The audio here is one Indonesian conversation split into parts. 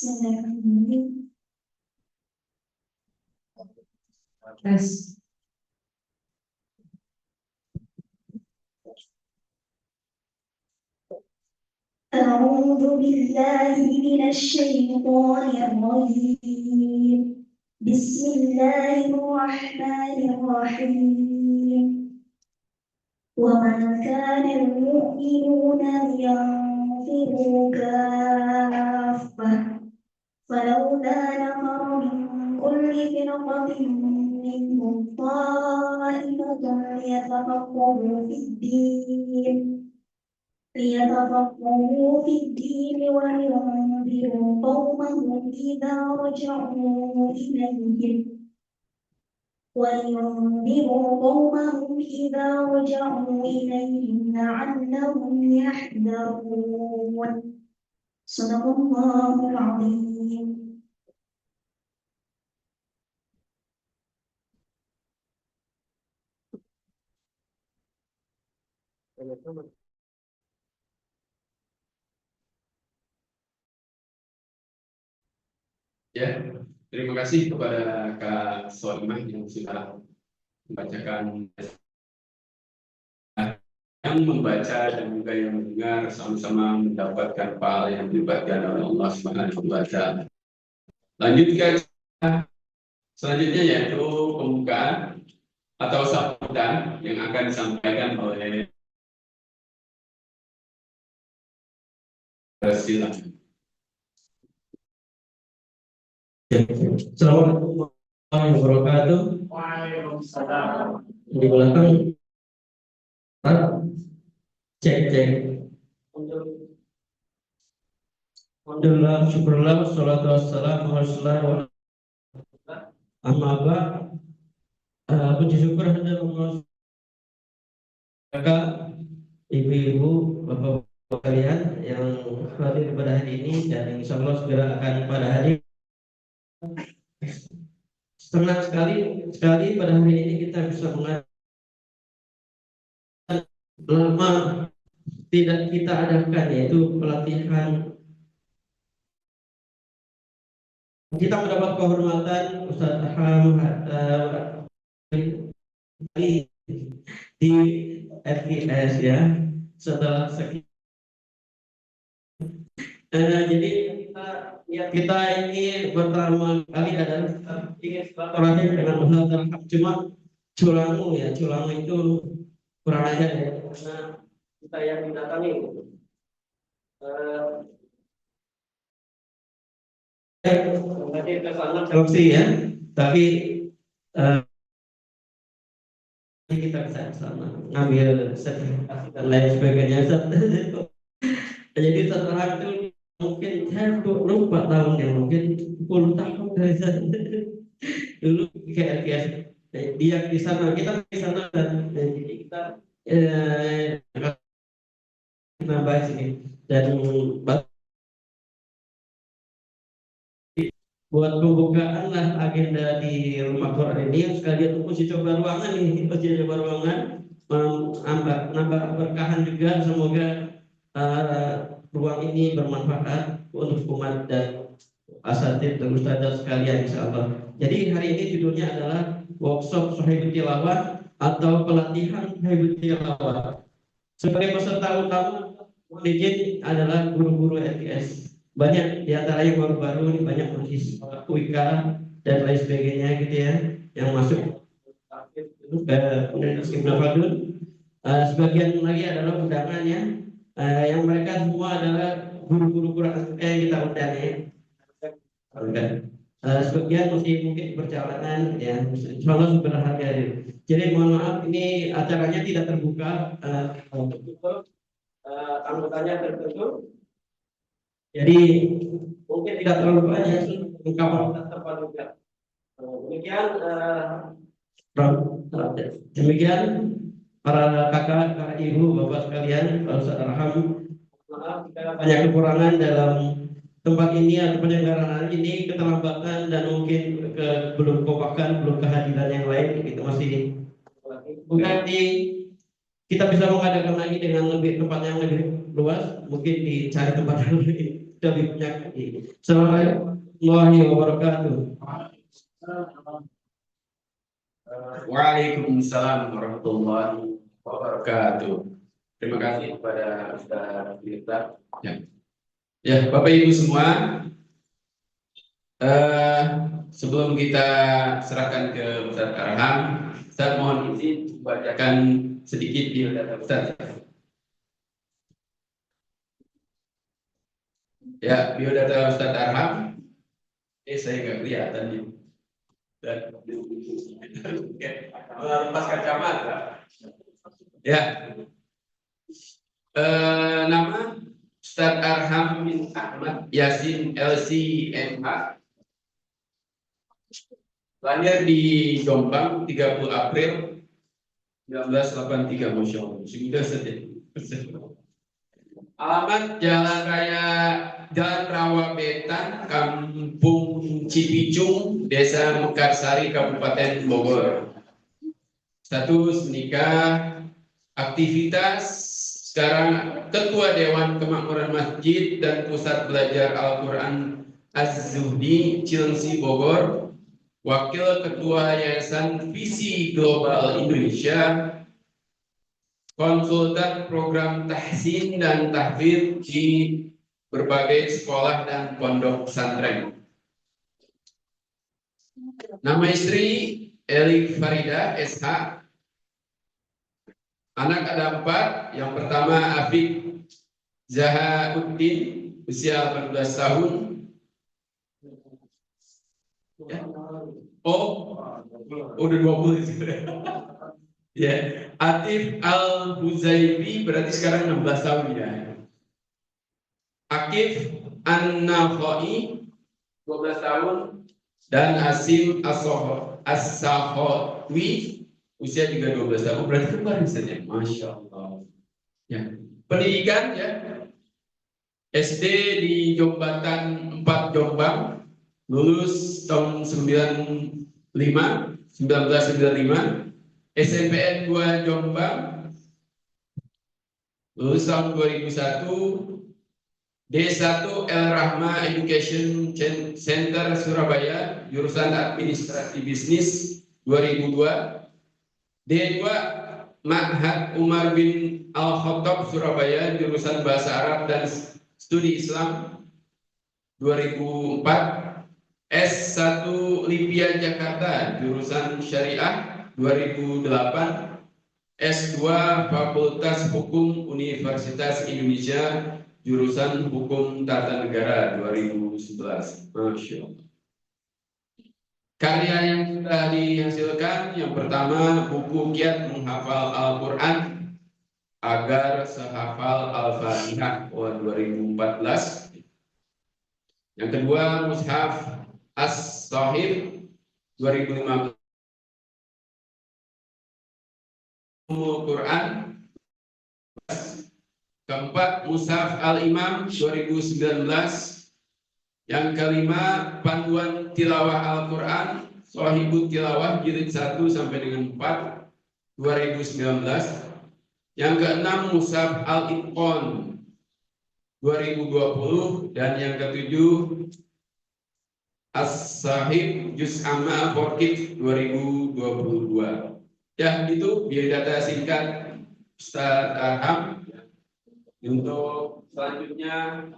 Bismillahirrahmanirrahim. Tes. أعوذ بالله من الشيطان الرجيم. بسم الله الرحمن الرحيم. وما كان المؤمنون لينفروا كافة فلولا نفر من كل فرقة منهم طائفة ليتفقهوا في الدين وينذروا قومهم إذا رجعوا إليهم لعلهم يحذرون. صدق الله العظيم. Ya, terima kasih kepada Kak Solimah yang sudah membacakan, yang membaca dan juga yang mendengar sama-sama mendapatkan pahala yang diberikan oleh Allah Subhanahu wa Ta'ala. Lanjutkan selanjutnya yaitu pembukaan atau sambutan yang akan disampaikan oleh silakan. Assalamualaikum warahmatullahi wabarakatuh. Waalaikumsalam. Di belakang cek. Alhamdulillah, syukurlah, wassalatu wassalamu ala rasulillah. Amma ba'd. Puji syukur hadirat Allah, ibu-ibu, bapak-bapak kalian yang hadir pada hari ini, dan insya Allah segera akan pada hari setengah sekali pada hari ini kita bisa mengadakan lama tidak kita adakan, yaitu pelatihan. Kita mendapat kehormatan Ustaz Aham di FIS ya, setelah sekian. Jadi kita ini pertama kali adalah ingin silaturahim dengan Ustaz Aham, cuma Culangu itu kurang ajar ya, karena kita yang mendatangi tadi ke sana opsi ya, tapi kita bisa ke sana ngambil sertifikasi dan lain sebagainya. Jadi setelah itu mungkin saya lupa tahun yang mungkin 10 tahun dari sana dulu ke LKS, dia di sana, kita di sana, dan jadi kita nambah sini dan buat pembukaan lah agenda di rumah Quran ini, yang sekalian uji coba ruangan nambah berkahan juga. Semoga ruang ini bermanfaat untuk umat dan asatidz dan ustadzah sekalian insyaallah. Jadi hari ini judulnya adalah workshop Sahibut Tilawah atau pelatihan Sahibut Tilawah. Sebagai peserta utama izin adalah guru-guru LKS. Banyak di antara yang baru-baru ini, banyak mahasiswa UIK dan lain sebagainya gitu ya, yang masuk ke Universitas Ibnu Khaldun. Sebagian lagi adalah undangannya, yang mereka semua adalah guru-guru Quran yang kita undang ya. Sebagian masih mungkin di perjalanan ya, insyaallah berharga. Jadi mohon maaf, ini acaranya tidak terbuka, anggotanya tertutup. Jadi mungkin tidak terlalu banyak kapasitas tempat juga. Demikian para kakak ibu, bapak sekalian, Ustaz Arham, maaf jika banyak kekurangan dalam tempat ini atau penyelenggaraan ini, keterlambatan dan mungkin belum kompakan, belum kehadiran yang lain, itu masih bukan kita bisa mengadakan lagi dengan tempat yang lebih luas, mungkin dicari tempat yang lebih banyak lagi. Assalamualaikum warahmatullahi wabarakatuh. Waalaikumsalam warahmatullahi wabarakatuh. Terima kasih kepada Ustaz Firta. Ya, Bapak Ibu semua, sebelum kita serahkan ke Ustaz Arham, saya mohon izin membacakan sedikit biodata Ustaz. Ya, biodata Ustaz Arham. Saya nggak kelihatan nih. Dan lepas kacamata. Ya. Nama Ustaz Arham bin Ahmad Yasin LC MH. Lahir di Jombang 30 April 1983. Masya Allah. Sudah sedih. Alamat Jalan Raya Jalan Rawabetan, Kampung Cipicung, Desa Mekarsari, Kabupaten Bogor. Status menikah. Aktivitas sekarang Ketua Dewan Kemakmuran Masjid dan Pusat Belajar Al-Quran Az-Zuhdi, Cilengsi, Bogor. Wakil Ketua Yayasan Visi Global Indonesia. Konsultan program tahsin dan tahfidz di berbagai sekolah dan pondok pesantren. Nama istri Eli Farida SH. Anak ada 4. Yang pertama Afik Zahauddin, usia 18 tahun. Ya. Oh, udah 20. Ya, Atif Al-Huzaifi berarti sekarang 16 tahun ya. Akif An-Nakhai 12 tahun dan Asim As-Sakhawi usia juga 12 tahun, berarti kembar saja. Masya Allah. Ya. Pendidikan ya. SD di Jombatan 4 Jombang, lulus tahun 1995. SMPN 2 Jombang, lulus tahun 2001. D1 El Rahma Education Center Surabaya, jurusan Administrasi Bisnis 2002. D2 Ma'had Umar bin Al-Khattab Surabaya, jurusan Bahasa Arab dan Studi Islam 2004. S1 Libya Jakarta, jurusan Syariah 2008. S2 Fakultas Hukum Universitas Indonesia, jurusan Hukum Tata Negara 2011. Masya Allah. Karya yang sudah dihasilkan, yang pertama buku Kiat Menghafal Al-Quran agar sehafal Al-Fatihah 2014. Yang kedua Mushaf As-Sahih 2015. Quran. Keempat Mushaf Al-Imam 2019. Yang kelima Panduan Tilawah Al-Quran Shahihut Tilawah jilid 1 sampai dengan 4 2019. Yang keenam Mushaf Al-Itqan 2020. Dan yang ketujuh As-Sahih Juz Amma Al-Furqan 2022. Ya, itu biodata singkat Ustaz Arham. Untuk selanjutnya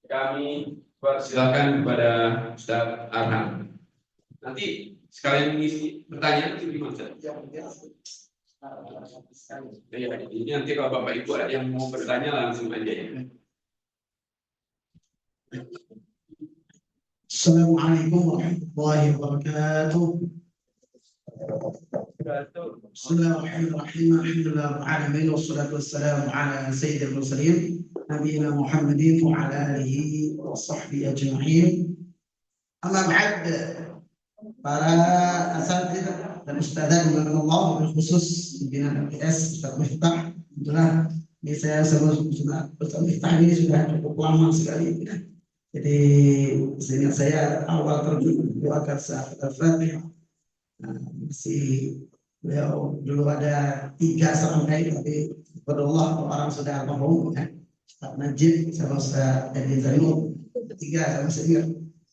kami persilakan kepada Ustaz Arham. Nanti sekalian mengisi pertanyaan itu gimana Ustaz? Ya, ini nanti kalau Bapak Ibu ada yang mau bertanya langsung aja ya. Assalamualaikum warahmatullahi wabarakatuh. Bismillahirrahmanirrahim. Alhamdulillahirabbil wassalatu wassalamu ala sayyidil mursalin nabiyina Muhammadin wa ala alihi wa sahbihi ajma'in. Amma ba'd, para asatidz dan ustadzah Allah, khusus pimpinan MTS Ustaz Miftah. Alhamdulillah, ini saya sama Ustaz Miftah ini sudah cukup lama sekali. Jadi seingat saya awal terjun doakan saat Al-Fatihah masih Beliau dulu ada 3 serangkai, tapi berdoa orang sudah bohong ya. Ustaz Najib sama Ustaz Edi Zainul, 3 sama saya.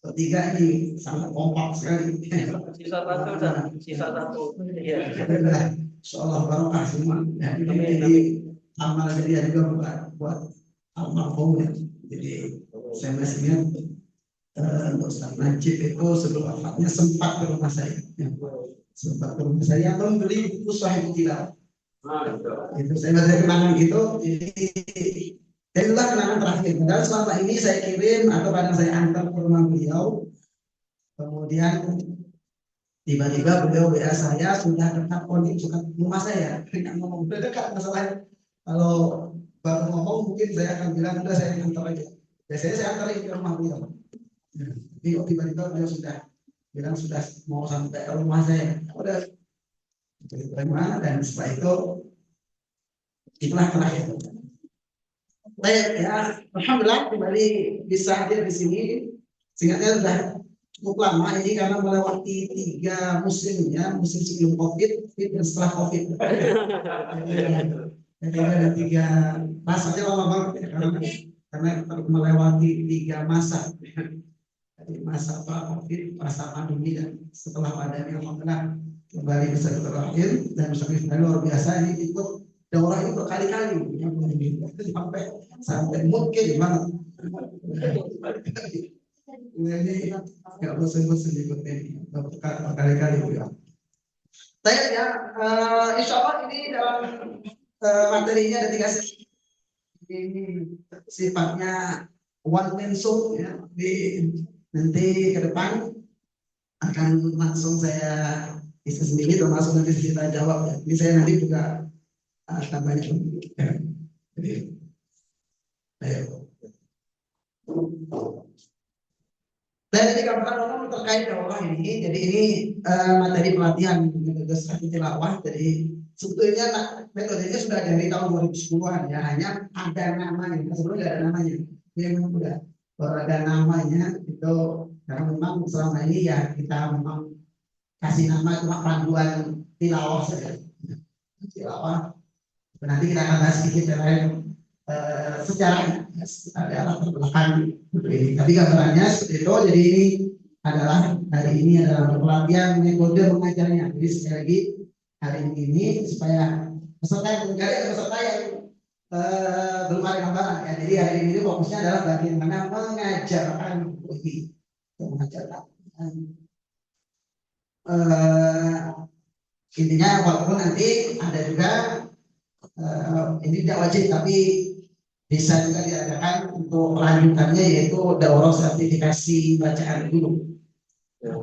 3 ini sangat kompak sekali. Sisa satu, sisa satu. Iya. Insyaallah barokah semua. Ya, ini Amin, jadi amal jadi juga buat almarhum ya. Jadi saya masih ingat untuk Ustaz Najib itu sebelum wafatnya sempat ke rumah saya. Ya. Sempat ke rumah saya membeli buku Sahih Tilawah. Itu saya masih kenangan itu. Jadi itulah kenangan terakhir. Padahal selama ini saya kirim atau kadang saya antar ke rumah beliau. Kemudian tiba-tiba beliau WA saya sudah dekat kondisi sudah rumah saya. Tidak ngomong udah dekat masalahnya. Kalau baru ngomong mungkin saya akan bilang udah saya antar aja. Biasanya saya antar ke rumah beliau. Tapi tiba-tiba beliau sudah bilang sudah mau sampai ke rumah saya. Udah terima dan setelah itu itulah terakhir. Baik ya, alhamdulillah kembali bisa hadir di sini. Singkatnya sudah cukup lama ini karena melewati 3 musim ya, musim sebelum COVID, dan setelah COVID. Jadi ada 3 rasanya lama banget ya, karena melewati 3 masa. Jadi masa COVID, masa pandemi dan setelah pandemi alhamdulillah kembali bisa terakhir dan bisa luar biasa ini ikut daurah itu berkali-kali ya, sampai mungkin banget ini nggak bosan-bosan ikut ini berkali-kali ya. Saya ya insya Allah ini dalam materinya ada 3 sesi. Ini sifatnya one man show ya. Nanti ke depan akan langsung saya isi sendiri termasuk nanti kita jawab ya. Ini saya nanti juga akan banyak ya. Jadi dan jadi gambaran umum terkait daurah ini. Jadi ini materi pelatihan metode Sahih Tilawah. Jadi sebetulnya metodenya sudah dari tahun 2010-an ya, hanya ada namanya. Sebelumnya tidak ada namanya. Ini memang sudah baru ada namanya itu karena memang selama ini ya kita memang kasih nama cuma panduan tilawah saja. Tilawah. Nanti kita akan bahas sedikit tentang sejarah ada latar belakang ini. Tapi gambarannya seperti itu. Jadi ini adalah hari ini adalah pelatihan metode mengajarnya. Jadi sekali lagi hari ini supaya peserta yang belum ada gambaran ya. Jadi hari ini fokusnya adalah bagaimana mengajarkan ini, mengajarkan. Intinya walaupun nanti ada juga ini tidak wajib tapi bisa juga diadakan untuk lanjutannya yaitu daurah sertifikasi bacaan guru. Ya,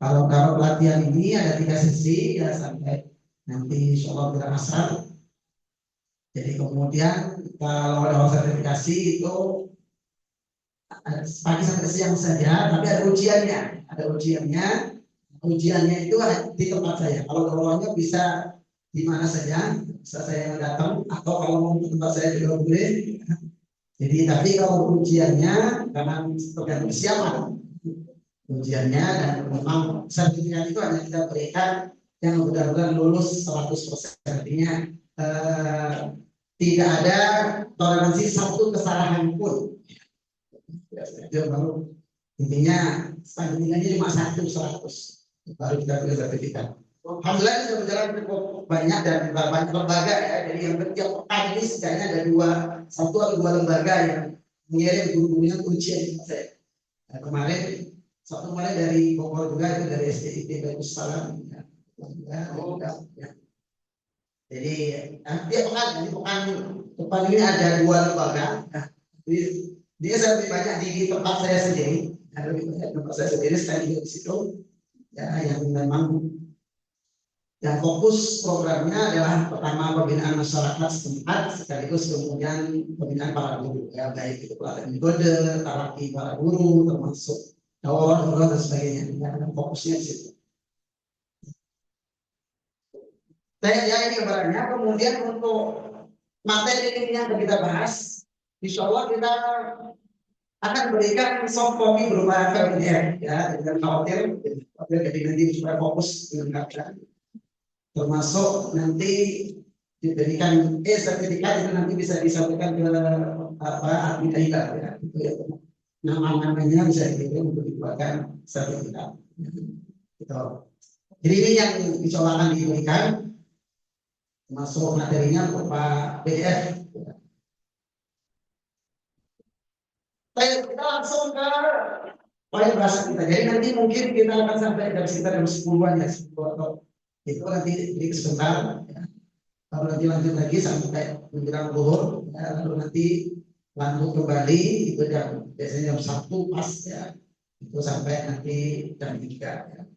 kalau pelatihan ini ada 3 sesi ya sampai nanti insya Allah bulan asar. Jadi kemudian kalau daurah sertifikasi itu pagi sampai siang saja, tapi ada ujiannya. Ujiannya itu di tempat saya. Kalau daurahnya bisa di mana saja, bisa saya datang atau kalau mau ke tempat saya juga boleh. Jadi tapi kalau ujiannya karena tergantung siapa ujiannya dan memang sertifikat itu hanya kita berikan yang benar-benar lulus 100%. Artinya tidak ada toleransi 1 kesalahan pun. Itu baru intinya standarnya cuma 100 baru kita beri sertifikat. Alhamdulillah ini sudah berjalan cukup banyak dan banyak lembaga ya. Jadi yang setiap pekan ini setidaknya ada 1 atau 2 lembaga yang mengirim guru-gurunya ujian saya. Nah, kemarin dari Bogor juga itu dari SDIT Bagus Salam ya. Ya. Jadi tiap pekan depan ini ada 2 lembaga. Nah, dia saya lebih banyak di tempat saya sendiri. Lebih banyak tempat saya sendiri sekali di situ ya yang memang yang fokus programnya adalah pertama pembinaan masyarakat setempat sekaligus kemudian pembinaan para guru ya baik itu pelatihan metode, talaki para guru termasuk daurah dan sebagainya ya, fokusnya di situ. Ya ini gambarannya. Kemudian untuk materi ini yang kita bahas, insya Allah kita akan berikan soft copy berupa PDF ya dengan khawatir jadi nanti supaya fokus dengan kajian. termasuk nanti diberikan sertifikat itu nanti bisa disampaikan ke admin kita ya. Itu ya. Nama-namanya bisa dikirim untuk dibuatkan sertifikat. Gitu. Jadi ini yang insya Allah akan diberikan, termasuk materinya berupa PDF. Baik, kita langsung ke poin bahasa kita. Jadi nanti mungkin kita akan sampai dari sekitar jam 10-an ya, 10 atau itu nanti di sebentar. Ya. Lalu nanti lanjut lagi sampai menjelang zuhur. Ya. Lalu nanti lanjut kembali itu biasanya jam 1 pas ya. Itu sampai nanti jam 3 ya.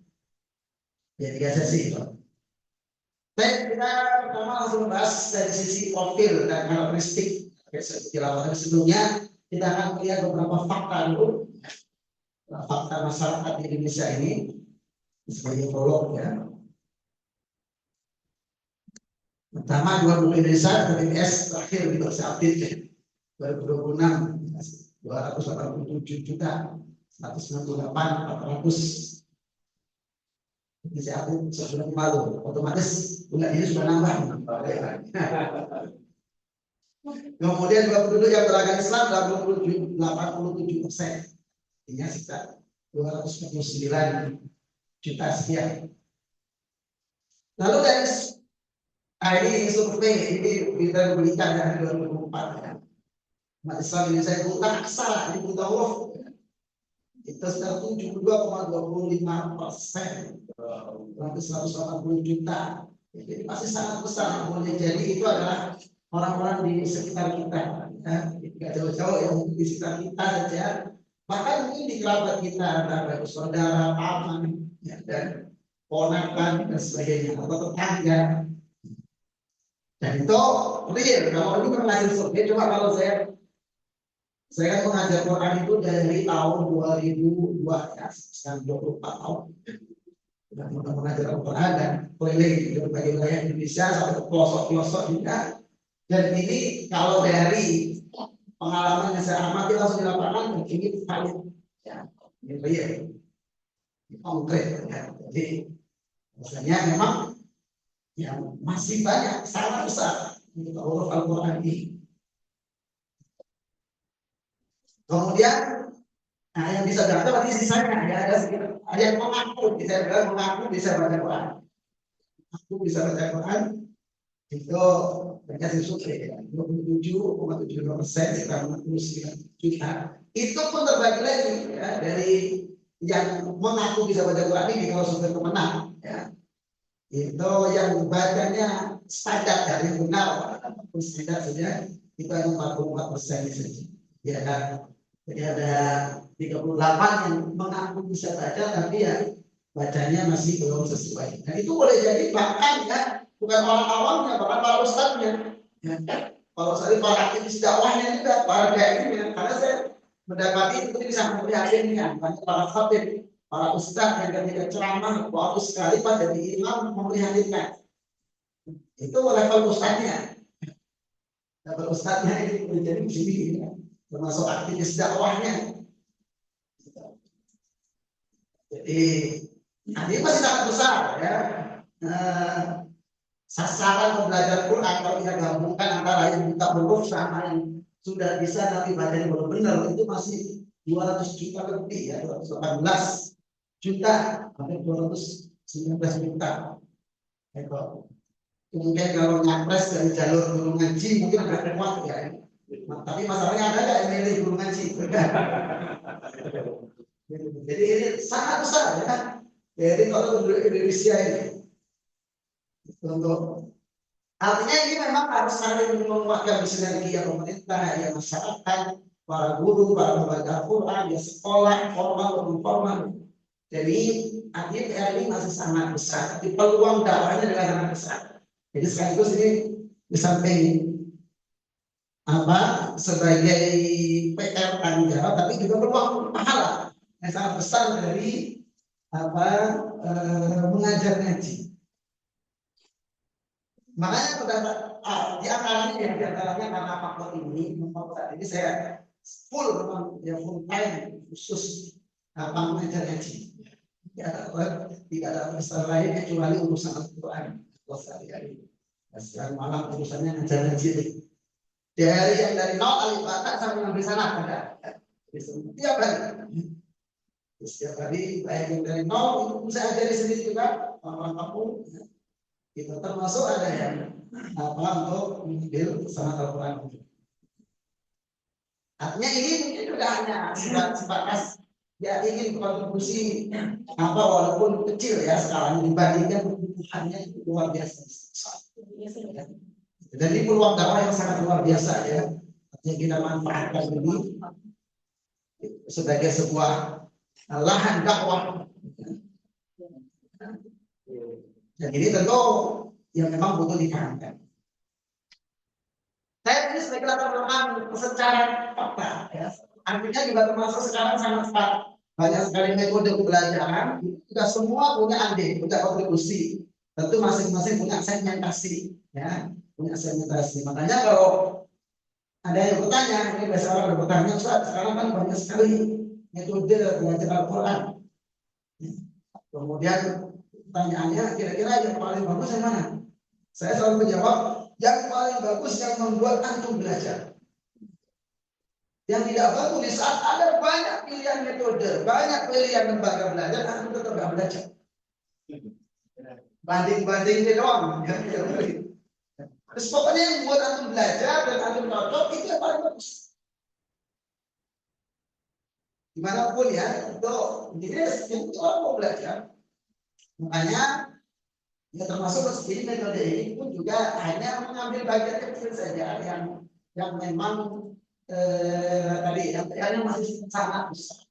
Ya 3 sesi itu. Baik, kita pertama langsung bahas dari sisi profil dan karakteristik. Tilawah sebelumnya kita akan melihat beberapa fakta dulu, fakta masyarakat di Indonesia ini sebagai prolog ya. Pertama, dua buku Indonesia TPS terakhir di versi update ya. 2026 287 juta 198 400 bisa aku sebelum malu, otomatis bulan ini sudah nambah. Kemudian dua penduduk yang beragama Islam 87%, artinya sekitar 249 juta sekian. Lalu dari ini survei ini kita berikan dari 2004 ya. Umat Islam Indonesia itu bukan aksara, ini buta huruf. Itu sekitar 72,25%, berarti 180 juta. Jadi masih sangat besar. Boleh jadi itu adalah orang-orang di sekitar kita, ya. Tidak jauh-jauh yang di sekitar kita saja. Bahkan mungkin di kerabat kita, ada saudara, paman, ya, dan ponakan dan sebagainya, atau tetangga. Dan itu real. Kalau ini pernah survei, coba kalau saya kan mengajar Quran itu dari tahun 2002 ya, sekarang 24 tahun. Sudah mengajar Al-Quran dan keliling di berbagai wilayah Indonesia sampai ke pelosok-pelosok juga. Dan ini kalau dari pengalaman yang saya amati langsung di lapangan, ini valid ya, ini real, ini konkret ya. Jadi maksudnya memang yang masih banyak, sangat besar untuk huruf Al-Quran ini. Kemudian, nah yang bisa baca berarti sisanya ya, ada yang mengaku bisa baca Quran, mengaku bisa baca Quran itu banyak survei ya, 27,75%, sekitar 69 juta. Itu pun terbagi lagi ya, dari yang mengaku bisa baca Quran ini kalau survei pemenang ya. Itu yang bacanya standar dari benar ataupun standar saja itu ada 44% saja. Ya kan? Jadi ada 38 yang mengaku bisa baca tapi ya bacanya masih belum sesuai. Dan itu boleh jadi bahkan ya bukan orang awamnya, bahkan para ustadznya. Ya. Kalau saya para aktivis dakwahnya juga, para dai-nya, karena saya mendapati itu bisa memprihatinkan banyak para khatib, para ustadz yang ketika ceramah waktu sekali pada di imam memprihatinkan. Itu level ustadznya. Level ustadznya ini boleh jadi begini ya. Termasuk aktivis dakwahnya. Jadi, ini masih sangat besar ya. Sasaran pembelajar Quran kalau kita gabungkan antara yang buta huruf sama yang sudah bisa tapi bacanya belum benar itu masih 200 juta lebih ya, 218 juta sampai 219 juta. Itu mungkin kalau nyapres dari jalur guru ngaji mungkin agak kuat ya. Tapi masalahnya ada nggak yang milih guru ngaji? Jadi ini sangat besar ya. Jadi kalau penduduk Indonesia ini untuk artinya ini memang harus saling menguatkan sinergi ya pemerintah, ya masyarakat, para guru, para pembaca Al-Quran, ya sekolah formal maupun informal. Jadi artinya PR ini masih sangat besar. Tapi peluang dakwahnya juga sangat besar. Jadi sekaligus ini di samping sebagai PR tanggung jawab, tapi juga peluang pahala yang sangat besar dari mengajar ngaji. Makanya di antaranya karena faktor ini, saat ini saya full time khusus mengajar ngaji. Tidak ada istilah lain kecuali urusan Al-Quran. sehari-hari. Sekarang malam urusannya ngajar-ngaji. Di hari yang dari nol alif bata sampai sampai sana ada. Setiap hari. Setiap hari baik yang dari nol itu bisa ajari sendiri juga orang kampung. Itu termasuk ada yang untuk mengambil sanad Al-Quran. Artinya ini mungkin juga hanya sebatas ya ingin kontribusi walaupun kecil ya sekarang dibandingkan kebutuhannya itu luar biasa. Dan ini peluang dakwah yang sangat luar biasa ya. Artinya kita manfaatkan ini sebagai sebuah lahan dakwah. Dan ini tentu yang memang butuh dipahamkan. Saya ini sebagai latar belakang secara fakta ya. Artinya juga termasuk sekarang sangat banyak sekali metode pembelajaran. Kita semua punya andil, punya kontribusi. Tentu masing-masing punya segmentasi ya, punya segmentasi. Makanya kalau ada yang bertanya, ini biasa orang bertanya, sekarang kan banyak sekali metode belajar Al-Quran. Kemudian pertanyaannya kira-kira yang paling bagus yang mana? Saya selalu menjawab yang paling bagus yang membuat antum belajar. Yang tidak bagus di saat ada banyak pilihan metode, banyak pilihan lembaga belajar, antum tetap tidak belajar. Banding-bandingnya doang. Terus pokoknya yang membuat antum belajar dan antum cocok itu yang paling bagus. Dimanapun ya, itu ini orang mau belajar. Makanya ya termasuk seperti metode ini pun juga hanya mengambil bagian kecil saja yang memang tadi yang masih sangat besar,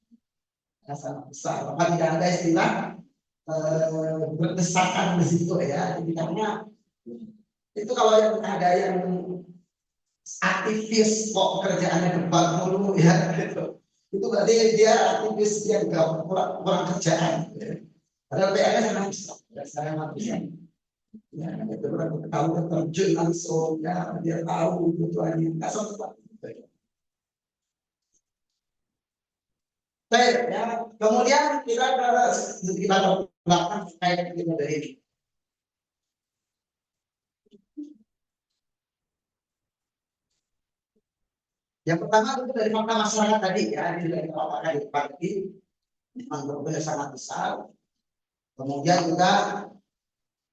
sangat besar. Bahkan tidak ada istilah berdesakan di situ ya. Jadi karena itu kalau yang ada yang aktivis kok kerjaannya debat mulu ya gitu. Itu berarti dia aktivis yang kurang kerjaan. Ya. Padahal PR-nya sangat besar. Ya, itu berarti tahu terjun langsung ya, dia tahu kebutuhannya. Nggak sempat. Baik, ya. Kemudian kita belakang terkait dengan dari ini. Yang pertama itu dari fakta masyarakat tadi ya, ini dari fakta di pagi memang berbeda sangat besar. Kemudian juga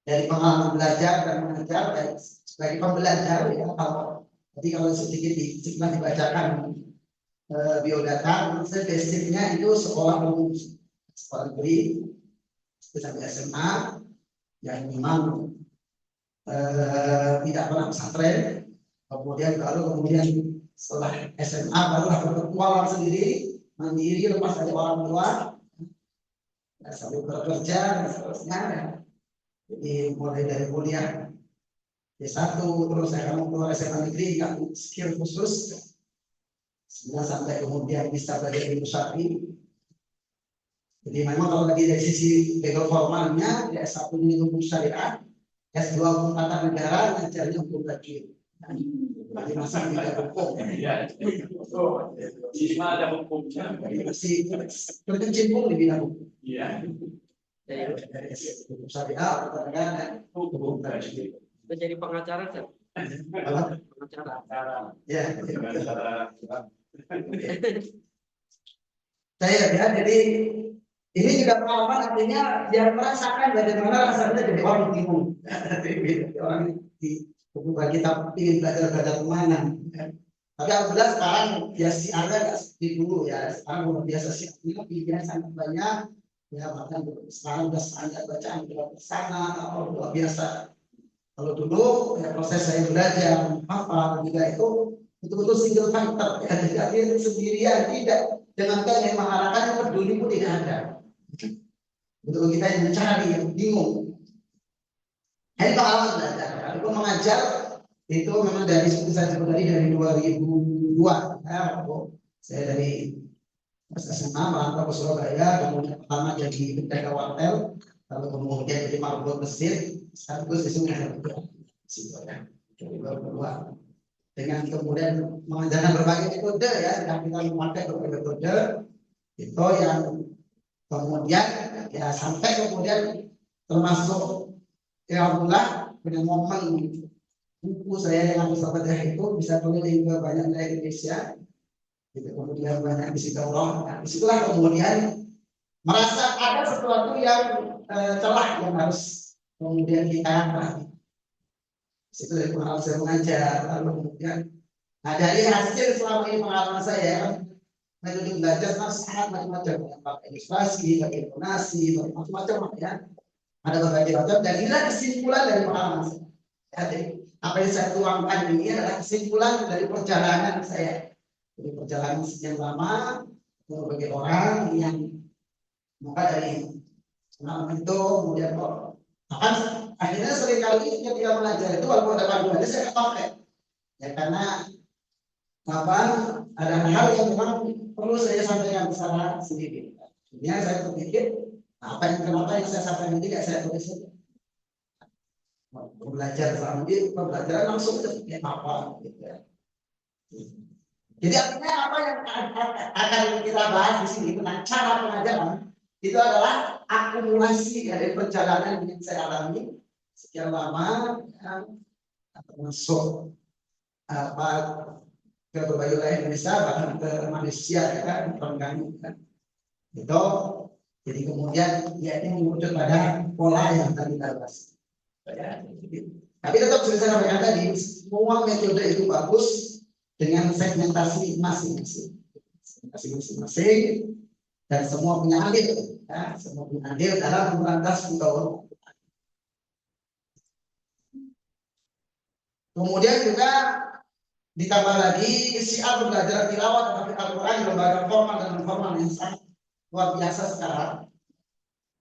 dari pengalaman belajar dan mengajar sebagai pembelajar ya, kalau sedikit dibacakan biodata, basicnya itu sekolah umum, sekolah negeri sampai SMA yang memang tidak pernah pesantren. Kemudian setelah SMA barulah berpetualang sendiri, mandiri, lepas dari orang tua, sambil bekerja dan seterusnya. Ya. Jadi mulai dari kuliah D1, terus saya keluar SMA negeri, nggak skill khusus, sampai kemudian bisa belajar ilmu syar'i. Jadi memang kalau lagi dari sisi legal formalnya, di S1 ini hukum syariat, S2 hukum tata negara, ngajarnya hukum takdir. Berarti masa tidak hukum. Iya. Cuma ada hukumnya. Masih berkecimpung di bidang hukum. Iya. Dari hukum syariah, tata negara, hukum takdir. Menjadi pengacara kan? Pengacara. Ya. Saya ya, jadi ini juga pengalaman, artinya dia merasakan bagaimana rasanya jadi orang bingung. Orang di bukan kita ingin belajar kemana. Tapi alhamdulillah sekarang ya siarnya nggak seperti dulu ya. Sekarang luar biasa siarnya, pilihan sangat banyak. Ya bahkan sekarang sudah standar bacaan bersama, luar biasa. Kalau dulu ya, proses saya belajar hafal juga itu betul-betul single factor ya, tidak dia sendirian, tidak dengan yang mengarahkan yang peduli pun tidak ada. Betul kita yang mencari, yang bingung. Ini pengalaman belajar. Kalau mengajar itu memang dari seperti saya sebut tadi dari 2002. Ya, saya dari SMA merantau ke Surabaya, kemudian pertama jadi penjaga hotel, lalu kemudian jadi marbot Mesir, sekaligus di Sungai situ ya. Jadi 2002. Dengan kemudian mengajarkan berbagai metode ya, dan kita memakai berbagai metode itu yang kemudian ya sampai kemudian termasuk ya alhamdulillah dengan momen buku saya yang aku sahabat itu bisa keliling ke banyak daerah Indonesia, gitu. Kemudian banyak isi daurah. Nah, disitulah kemudian merasa ada sesuatu yang celah yang harus kemudian kita perhatikan. Situ dari pengalaman saya mengajar, lalu kemudian, nah dari hasil selama ini pengalaman saya, metode belajar sangat macam-macam, pakai ilustrasi, pakai donasi, macam-macam ya. Ada berbagai macam, dan inilah kesimpulan dari pengalaman saya. Jadi, apa yang saya tuangkan ini adalah kesimpulan dari perjalanan saya. Dari perjalanan sekian lama, berbagai orang yang maka dari pengalaman itu kemudian bahkan akhirnya seringkali ketika mengajar itu walaupun ada panduannya saya pakai ya, karena apa, ada hal yang memang perlu saya sampaikan secara sendiri. Kemudian saya berpikir apa yang kenapa yang saya sampaikan tidak saya tulis saja. Belajar selama ini pembelajaran langsung seperti apa gitu ya. Jadi artinya apa yang akan kita bahas di sini tentang cara pengajaran itu adalah akumulasi dari perjalanan yang saya alami sekian lama, ya, termasuk apa ke berbagai wilayah Indonesia, bahkan ke Malaysia ya kan, kami kan. Itu jadi kemudian ya ini muncul pada pola yang tadi kita bahas. Ya, tapi tetap seperti saya sampaikan tadi, semua metode itu bagus dengan segmentasi masing-masing, dan semua punya andil, ya, semua punya andil dalam memberantas utama. Kemudian juga ditambah lagi syiar belajar tilawah tetapi Al-Quran di lembaga formal dan non formal yang sangat luar biasa sekarang.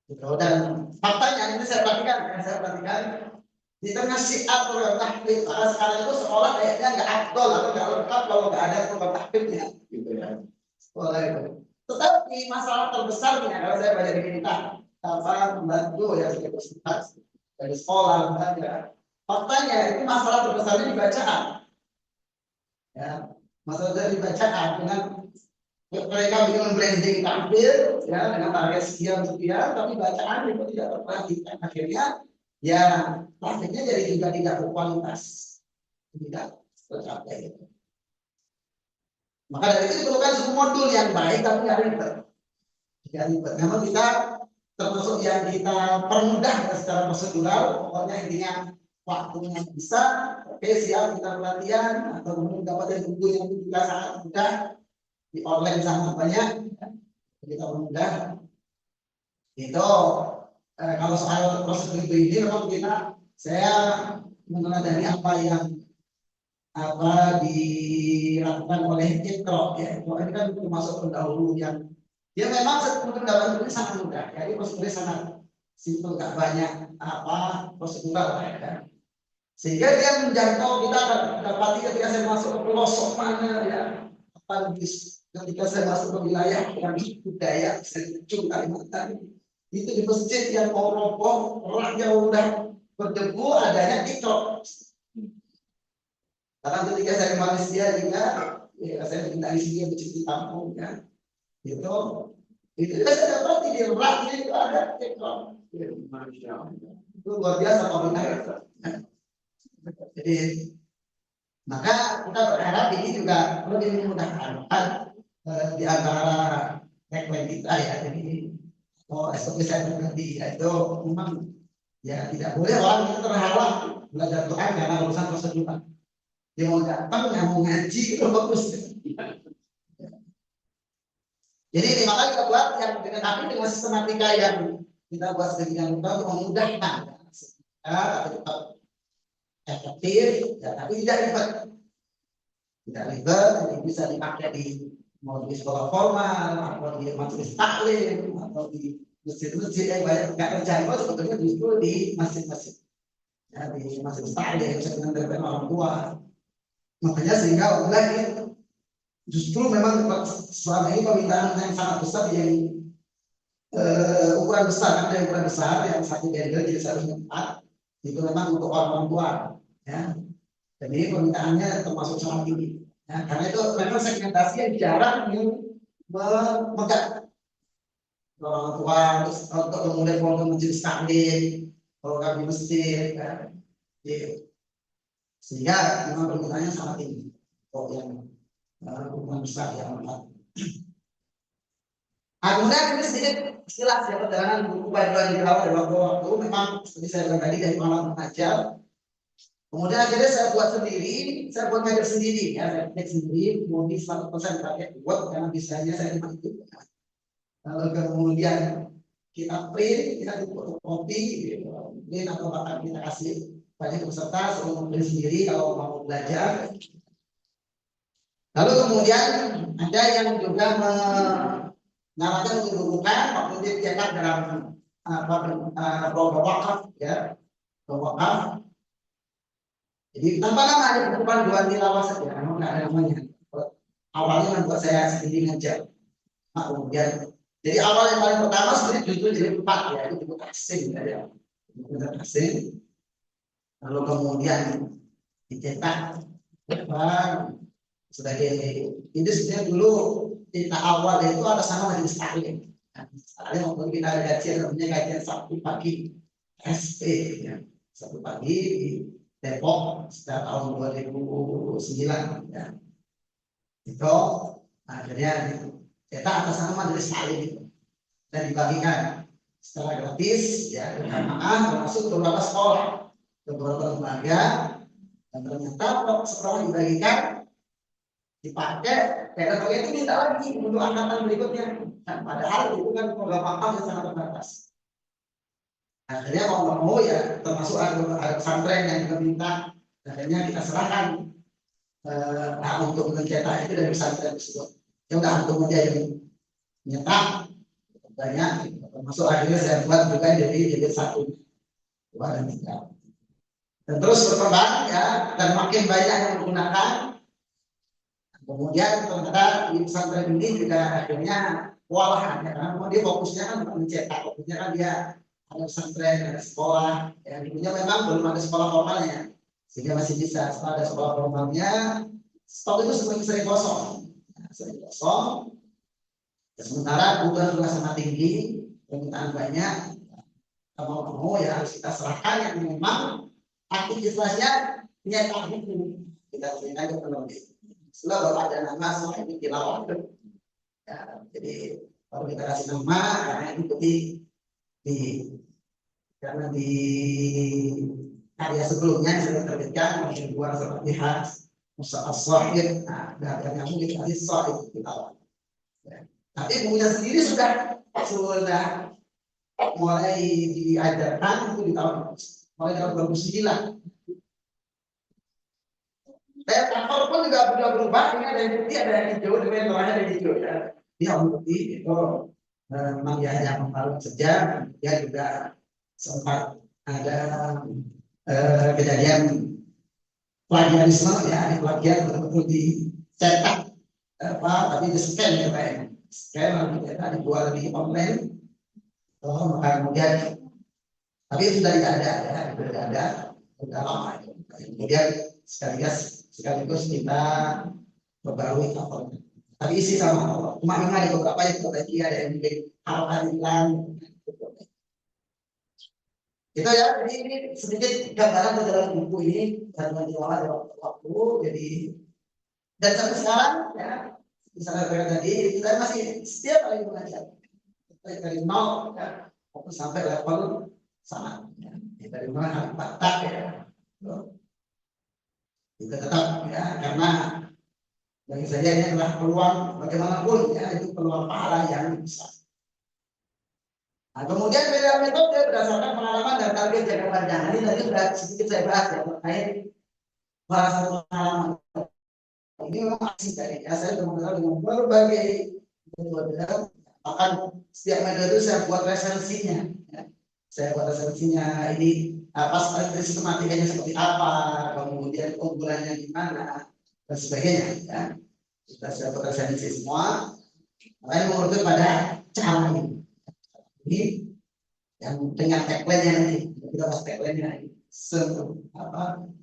Gitu. Dan faktanya ini saya perhatikan di tengah syiar program tahfidz, karena sekarang itu sekolah kayaknya nggak afdol atau nggak lengkap kalau nggak ada program tahfidznya, gitu ya. Sekolah itu. Tetapi masalah terbesarnya kalau saya belajar di kita apa membantu ya universitas dari sekolah ya. Faktanya itu masalah terbesarnya di bacaan. Ya, masalah dari bacaan dengan mereka bikin branding tampil ya dengan target sekian, tapi bacaan itu tidak terperhatikan. Akhirnya ya praktiknya jadi juga tidak berkualitas, tidak tercapai. Maka dari itu diperlukan sebuah modul yang baik tapi tidak ribet. Memang kita termasuk yang kita permudah secara prosedural, pokoknya intinya waktunya bisa, oke siap kita pelatihan atau mendapatkan buku yang juga sangat mudah di online sangat banyak, kita permudah. Itu kalau soal prosedur ini memang saya meneladani apa yang dilakukan oleh Ikro ya. Ikro ini kan termasuk pendahulu yang dia memang untuk dalam ini sangat mudah. Jadi prosedurnya sangat simpel, nggak banyak prosedural ya kan. Sehingga dia menjangkau kita dapati ketika saya masuk ke pelosok mana ya, ketika saya masuk ke wilayah yang budaya Sejuk Kalimantan itu di masjid yang mau roboh, raknya udah berdebu, adanya Ikro. Karena ketika saya ke Malaysia juga, ya saya minta isinya bercuci tampung ya, itu saya dapat di raknya itu ada Ikro. Itu luar biasa komentar. Jadi maka kita berharap ini juga lebih memudahkan di antara tagline kita ya. Jadi SOP saya pribadi itu memang ya tidak boleh orang itu terhalang belajar Quran karena urusan prosedur. Dia mau datang nggak mau ngaji itu bagus. Jadi makanya kita buat yang dengan sistematika yang kita buat sedemikian rupa untuk memudahkan tapi tetap efektif, ya, tapi tidak ribet. Tidak ribet, jadi bisa dipakai di mau di sekolah formal, atau di majelis taklim, atau di masjid-masjid yang banyak nggak terjangkau sebetulnya justru di masjid-masjid. Ya, di majelis taklim yang sering mendengarkan orang tua. Makanya sehingga lagi justru memang selama ini permintaan yang sangat besar yang ukuran besar, ada ukuran besar yang satu bendel jadi seharusnya 4 itu memang untuk orang tua ya. Jadi permintaannya termasuk sangat tinggi ya, karena itu memang segmentasi yang jarang memegang orang tua, terus untuk kemudian program majelis taklim, program di masjid ya. Iya. Sehingga memang permintaannya sangat tinggi. Kok yang hukuman besar yang empat. Kemudian ini sedikit istilah perjalanan buku panduan di awal dari waktu memang seperti saya bilang tadi dari malam mengajar. Kemudian akhirnya saya buat sendiri, saya buat ngajar sendiri ya, saya buat sendiri, kemudian 100% pakai buat karena bisanya saya cuma itu. Lalu kemudian kita print, kita fotokopi, print atau bahkan kita kasih banyak peserta suruh print sendiri kalau mau belajar. Lalu kemudian ada yang juga menyarankan untuk dibukukan waktu dia cetak dalam wakaf ya, wakaf. Jadi tanpa nama ada bukukan dua tilawah saja, memang nggak ada namanya. Awalnya membuat saya sendiri ngajar. Kemudian jadi awal yang paling pertama sebenarnya judul jadi 4 ya, itu buku asing ya, buku asing. Lalu kemudian dicetak sebagai ini sebenarnya dulu kita awal itu ada sama majelis taklim. Taklim waktu kita ada kajian namanya kajian Sabtu pagi SP ya. Sabtu pagi di Depok sejak tahun 2009 ya. Itu akhirnya kita atas nama majelis taklim itu dan dibagikan secara gratis ya bersamaan termasuk beberapa sekolah, beberapa lembaga, dan ternyata setelah dibagikan dipakai, dan pakai itu minta lagi untuk angkatan berikutnya. Dan padahal itu kan program apa yang sangat terbatas. Akhirnya mau ya termasuk ada pesantren yang juga minta, akhirnya kita serahkan untuk mencetak itu dari pesantren tersebut. Ya udah antum aja yang nyetak banyak, termasuk akhirnya saya buat juga jadi 1, 2, dan 3. Dan terus berkembang ya, dan makin banyak yang menggunakan. Kemudian ternyata di pesantren ini juga akhirnya kewalahan ya, karena dia fokusnya kan bukan mencetak, fokusnya kan dia ada pesantren, ada sekolah, yang dulunya memang belum ada sekolah formalnya, sehingga masih bisa. Setelah ada sekolah formalnya, stok itu semakin sering kosong, sering kosong. Dan sementara kebutuhan juga sangat tinggi, permintaan banyak, mau ya harus kita serahkan yang memang aktivitasnya nyetak buku, kita sering aja penulis. Setelah baru ada nama semua ini tilawah ya, jadi kalau kita kasih nama karena ikuti karena di karya sebelumnya sudah terbitkan yang dua seperti khas Musa As-Sahid, nah karya mungkin tadi Sahid tilawah ya. Tapi bukunya sendiri sudah mulai diajarkan itu di tahun mulai tahun 2009. Cover pun juga berubah, ini ada yang putih, ada yang hijau, dengan warnanya ada hijau ya. Ini yang putih itu memang dia hanya membalut saja. Dia juga sempat ada kejadian plagiarisme ya, di plagiat betul-betul dicetak tapi di scan ya Pak, scan lalu dicetak dibuat di online. Kemudian tapi itu sudah tidak ada ya, sudah ada sudah lama itu. Kemudian sekaligus kita perbarui covernya. Tapi isi sama, cuma memang ada beberapa yang tadi ada yang bikin hal-hal hilang. Itu ya, jadi ini sedikit gambaran dalam buku ini dan menjelaskan dalam waktu. Jadi dan sampai sekarang ya, misalnya tadi kita masih setiap kali mengajar dari nol ya, sampai level sama ya. Dari mana tak ya. Kita tetap ya, karena bagi saya ini adalah peluang bagaimanapun ya, itu peluang pahala yang besar. Nah, kemudian beda metode berdasarkan pengalaman dan target jangka panjang. Ini tadi sudah sedikit saya bahas ya terkait bahasa pengalaman. Ini memang asing dari ya, saya sudah dengan berbagai metode, bahkan setiap metode itu saya buat resensinya. Ya. Saya buat resensinya ini apa sistematikanya seperti apa, kemudian keunggulannya di mana dan sebagainya ya. Sudah saya buat resensi semua. Makanya menurut pada cara ini yang dengan tagline-nya nanti kita bahas tagline-nya ini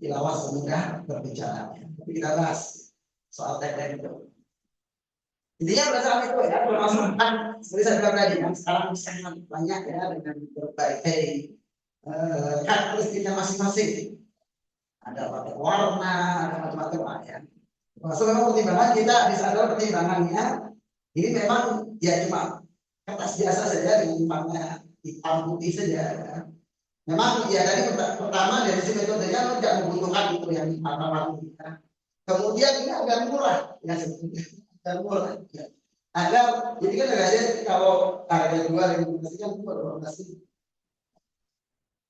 tilawah semudah berbicara. Tapi kita bahas soal tagline itu. Intinya berdasarkan itu ya, bermasukkan seperti saya bilang tadi kan sekarang sangat banyak ya dengan berbagai karakteristiknya masing-masing. ada pakai warna, ada macam-macam lah ya. Masuk memang pertimbangan kita bisa adalah pertimbangannya ini memang ya cuma kertas biasa saja dengan warna hitam putih saja. Ya. Memang ya tadi pertama dari sisi metodenya tidak membutuhkan itu yang warna-warni. Ya. Kemudian ini agak murah, ya sebetulnya agak murah. Ya. Agar jadi kan harganya kalau harga jual yang dikasihkan itu 12.000.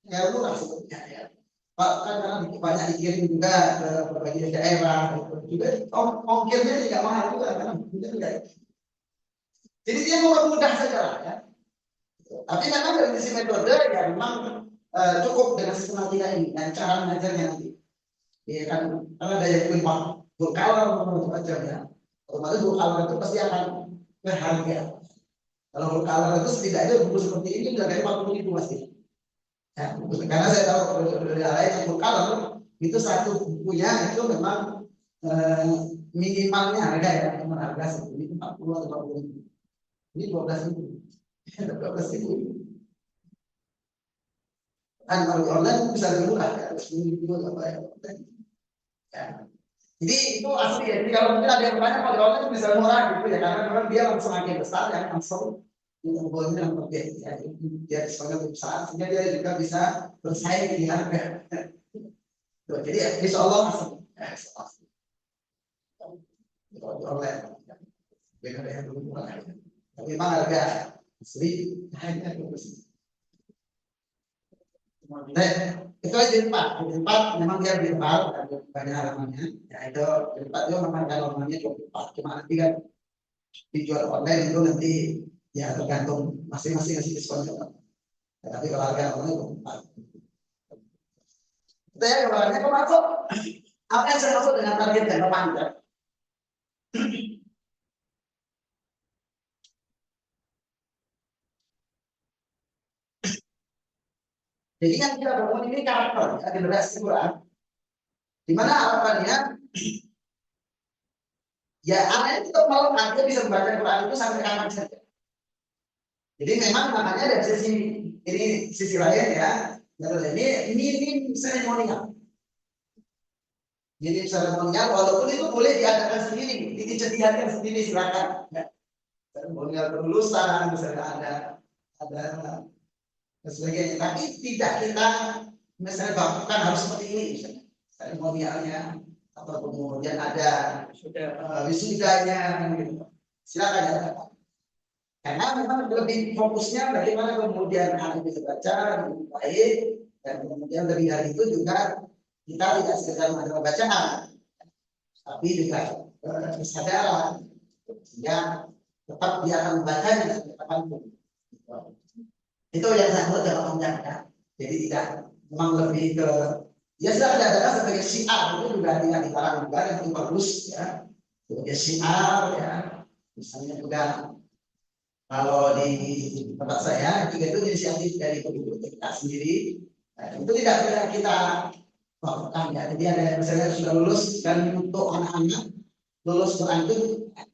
Ya murah sebetulnya ya. Pak kan karena banyak dikirim juga ke berbagai daerah, juga ongkirnya tidak mahal juga karena juga. Jadi dia mudah saja lah ya. Tapi memang dari sisi metode ya memang cukup dengan sistematika ini dan cara mengajarnya nanti. Ya kan karena ada yang punya full color macam-macam ya. Otomatis full color itu pasti akan berharga. Kalau full color itu setidaknya buku seperti ini udah kayak 40.000 pasti. Ya, karena saya tahu dari lain yang full color itu satu bukunya itu memang minimalnya harga ya, memang harga seperti 40 atau 40.000. Ini 12.000. 12.000. Kan kalau di online bisa lebih murah ya, 10.000 apa ya. Ya. Jadi itu asli ya. Jadi kalau mungkin ada yang bertanya kalau di online bisa murah gitu ya, karena memang dia langsung makin besar ya, langsung volumenya yang berbeda ya. Dia diskonnya lebih besar, sehingga dia juga bisa bersaing di harga. Tuh, jadi insya Allah asli. Kalau di online, beda yang lebih murah. Tapi memang harga asli hanya 12.000. Nah, itu aja empat memang dia virtual ada banyak halamannya ya itu empat itu memang halamannya 24 cuma nanti kan dijual online itu nanti ya tergantung masing-masing ngasih diskon ya, tapi kalau harga online 24 kita ya gambarnya kok masuk apa yang saya maksud dengan target jangka panjang. Jadi yang kita bangun ini karakter generasi Quran, di mana harapannya ya anak itu malam aja bisa membaca Quran itu sampai kapan saja. Jadi memang makanya dari sisi ini sisi lain ya, ini seremonial. Jadi seremonial walaupun itu boleh diadakan sendiri, disediakan sendiri silakan. Ya. Seremonial kelulusan misalnya ada dan sebagainya. Tapi tidak kita misalnya bakukan harus seperti ini misalnya seremonialnya atau kemudian ada wisudanya gitu. Silakan ya. Karena memang lebih fokusnya bagaimana kemudian anak bisa baca lebih baik dan kemudian lebih dari itu juga kita tidak sekedar mengajar bacaan, tapi juga kesadaran sehingga tetap dia akan membacanya sampai kapanpun. Itu yang saya buat dalam menjaga. Jadi tidak memang lebih ke ya sudah ada sebagai syiar itu juga tidak dilarang juga yang itu bagus ya sebagai syiar ya misalnya juga kalau di tempat saya juga itu inisiatif dari penduduk kita sendiri itu tidak pernah kita lakukan ya jadi ada misalnya sudah lulus dan untuk anak-anak lulus Quran itu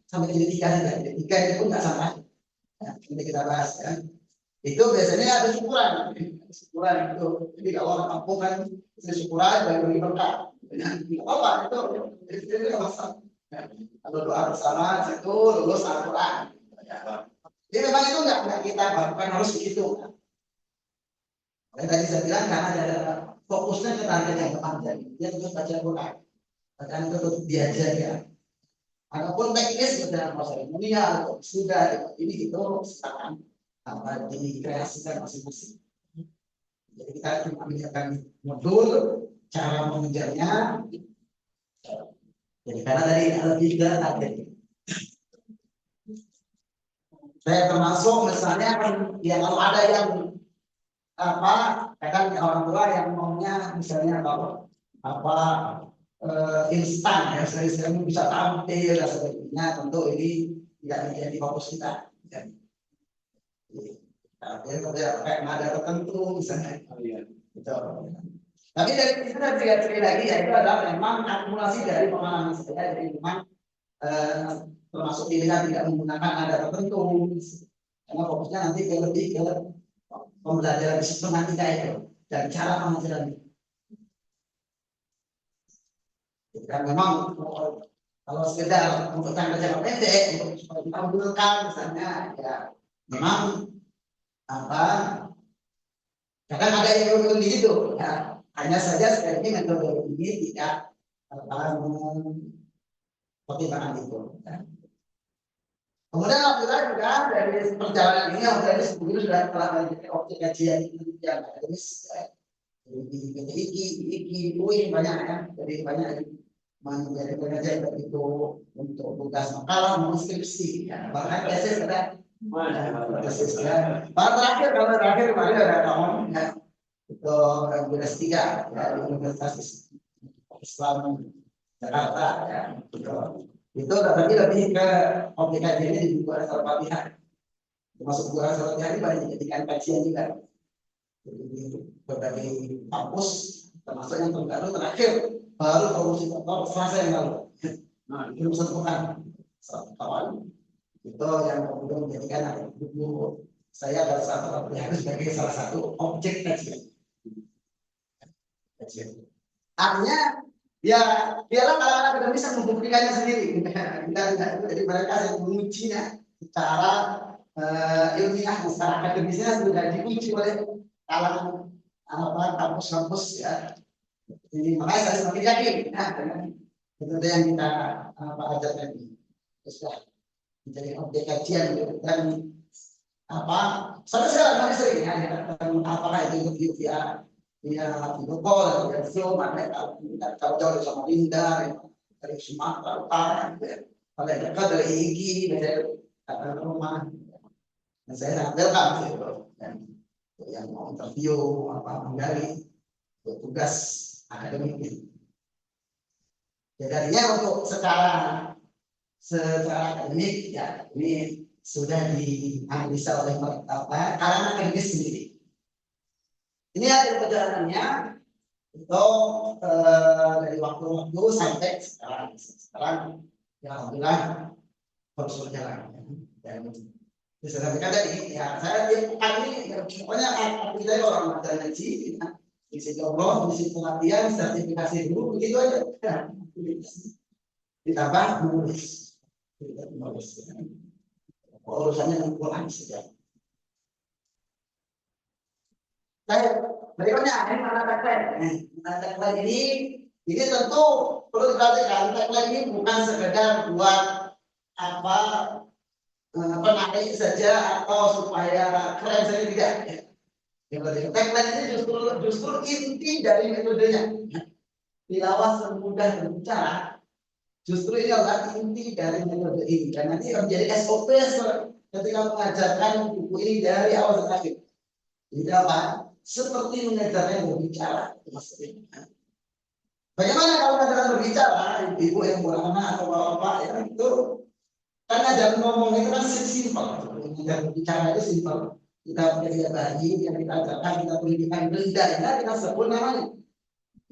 sampai jadi 3 saja jadi 3 itu pun nggak sampai ya, nanti kita bahas ya itu biasanya ada syukuran itu jadi kalau orang kampung kan syukuran bagi berkah tidak apa itu tidak masalah kalau doa bersama itu lulus Al-Quran jadi memang itu nggak kita bahkan harus begitu tadi saya bilang karena ada fokusnya ke target yang panjang dia terus baca Al-Quran bacaan itu terus diajar apapun teknis dalam seremonial atau sudah ini itu silakan apa dikreasikan masing-masing. Jadi kita cuma menyiapkan modul cara mengejarnya. Jadi karena dari lebih ke target. Saya termasuk misalnya ya kalau ada yang apa kadang orang tua yang maunya misalnya apa instan ya saya bisa tampil dan sebagainya tentu ini tidak menjadi fokus kita. Dia pakai nada tertentu misalnya. Gitu. Tapi dari itu sekali lagi ya itu adalah memang akumulasi dari pengalaman saya jadi memang termasuk pilihan tidak menggunakan nada tertentu karena fokusnya nanti lebih ke pembelajaran sistematika itu dan cara pengajaran. Dan memang kalau sekedar untuk jangka pendek, untuk supaya kita menggunakan misalnya, ya memang apa? Kadang ada yang begitu, ya. Hanya saja sekali ini metode ini tidak pertimbangan itu. Ya. Kemudian alhamdulillah juga dari perjalanan ini dari sebelumnya sudah telah menjadi objek kajian yang akademis. Ya. Di IKI, UI banyak ya, jadi banyak menjadi pengajar begitu untuk tugas makalah, maupun skripsi, ya. Bahkan tesis ada, tesis ya. Terakhir kalau terakhir kemarin ada tahun ya, untuk universitas 3 ya, di Universitas Islam Jakarta ya. Itu tetapi lebih ke aplikasi ini di buku asal Fatihah, termasuk buku asal Fatihah ini banyak dijadikan kajian juga. Jadi berbagai kampus termasuk yang terbaru terakhir baru promosi doktor Selasa yang lalu. Nah, itu satu kawan itu yang kemudian menjadikan buku saya pada saat Fatihah sebagai salah satu objek kajian. Artinya ya biarlah kalangan akademis yang membuktikannya sendiri. Jadi mereka yang mengujinya secara ilmiah, secara akademisnya sudah diuji oleh kalangan kampus-kampus ya. Jadi makanya saya semakin yakin ya, dengan metode yang kita ajarkan ini sudah menjadi objek kajian dan sampai sekarang masih sering ya, apakah itu interview via video call, via Zoom, ada kalau jauh dari Samarinda, dari Sumatera Utara, kalau dekat dari IGI, dari rumah, dan saya sangat welcome gitu, dan yang mau interview menggali tugas akademik ini. Jadinya untuk secara akademik ya ini sudah dianalisa oleh kalangan akademis sendiri. Ini hasil perjalanannya itu dari waktu-waktu sampai sekarang ya alhamdulillah terus berjalan. Dan disampaikan tadi ya saya ini pokoknya kita orang belajar ngaji ya. Isi jomblo, isi pelatihan, sertifikasi dulu begitu aja. Ditambah menulis. Urusannya Al-Quran saja. Berikutnya ini mana tagline. Tagline ini tentu perlu diperhatikan. Tagline ini bukan sekedar buat penarik saja atau supaya keren saja tidak. Tagline ini justru inti dari metodenya. Tilawah semudah berbicara. Justru ini adalah inti dari metode ini. Dan nanti menjadi SOP ketika mengajarkan buku ini dari awal sampai akhir. Jadi apa? Seperti mengajarkan berbicara. Bagaimana kalau mengajarkan berbicara? Ibu yang beranak atau bapak ya itu kan ajar ngomong itu kan simpel. Mengajar berbicara itu simpel. Kita belajar bayi yang kita ajarkan, kita pendidikan benda ya kita sebut namanya.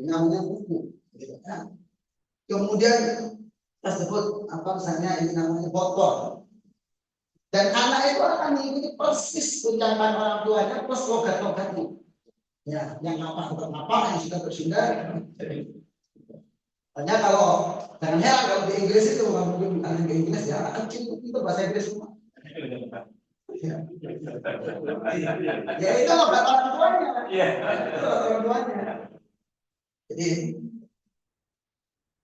Ini namanya buku. Gitu, kan? Kemudian kita sebut misalnya ini namanya botol. Dan anak itu akan mengikuti persis ucapan orang tuanya plus logat-logatnya. Ya, yang apa yang sudah bersundar. Hanya kalau jangan heran kalau di Inggris itu bukan di Inggris ya, anak kecil itu bahasa Inggris semua. Ya itu logat orang tuanya. Orang tuanya. Jadi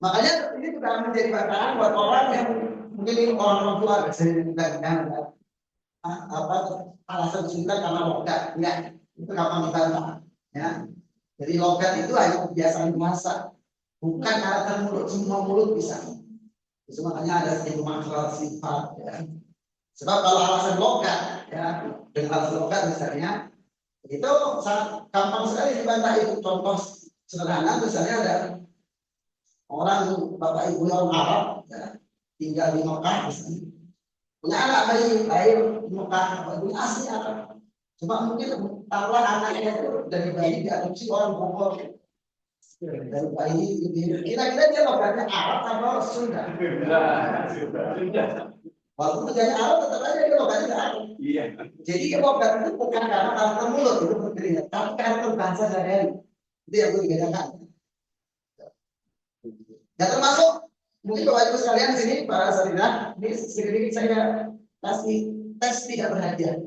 makanya ini juga menjadi bacaan buat orang yang mungkin orang tua biasanya alasan cinta karena logat ya itu gampang dibantah ya. Jadi logat itu hanya kebiasaan bahasa bukan alasan mulut, semua mulut bisa. Itu makanya ada makhluk sifat ya. Sebab kalau alasan logat ya dengan alasan logat misalnya itu sangat gampang sekali dibantah. Itu contoh sederhana misalnya ada orang bapak ibu orang Arab ya, tinggal di Mekah misalnya. Punya anak bayi di Mekah, ibunya asli Arab. Cuma mungkin taruhlah anaknya itu dari bayi diadopsi orang Bogor. Dari bayi kira-kira dia logatnya Arab atau Sunda? Walaupun kerjanya Arab tetap aja dia logatnya Arab. Iya. Jadi logat itu bukan karena karakter mulut itu pentingnya, tapi karakter bahasa sehari-hari. Itu yang perlu dibedakan. Ya termasuk mungkin Bapak Ibu sekalian di sini para saudara, ini sedikit saya kasih tes tidak berhadiah.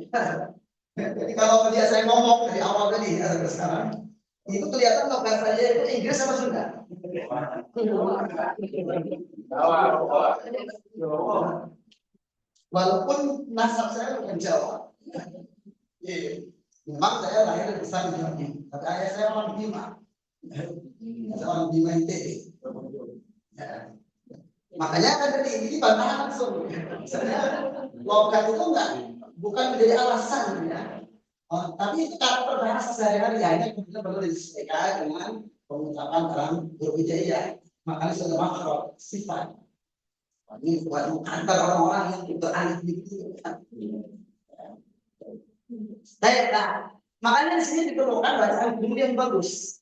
Jadi kalau dia saya ngomong dari awal tadi ya, sampai sekarang, itu kelihatan logat saya itu Inggris sama Sunda. Walaupun nasab saya bukan Jawa. Memang saya lahir besar di Jawa Timur, tapi ayah saya orang Bima. Saya orang Bima NTB. Ya. Makanya kan tadi ini bantahan langsung. Logat itu bukan menjadi alasan ya. Tapi itu karakter bahasa sehari-hari hanya kemudian perlu disesuaikan dengan pengucapan dalam huruf hijaiyah. Makanya sudah makhraj sifat. Ini buat mengkantar orang-orang yang beralih gitu. Nah, makanya di sini diperlukan bacaan guru yang bagus.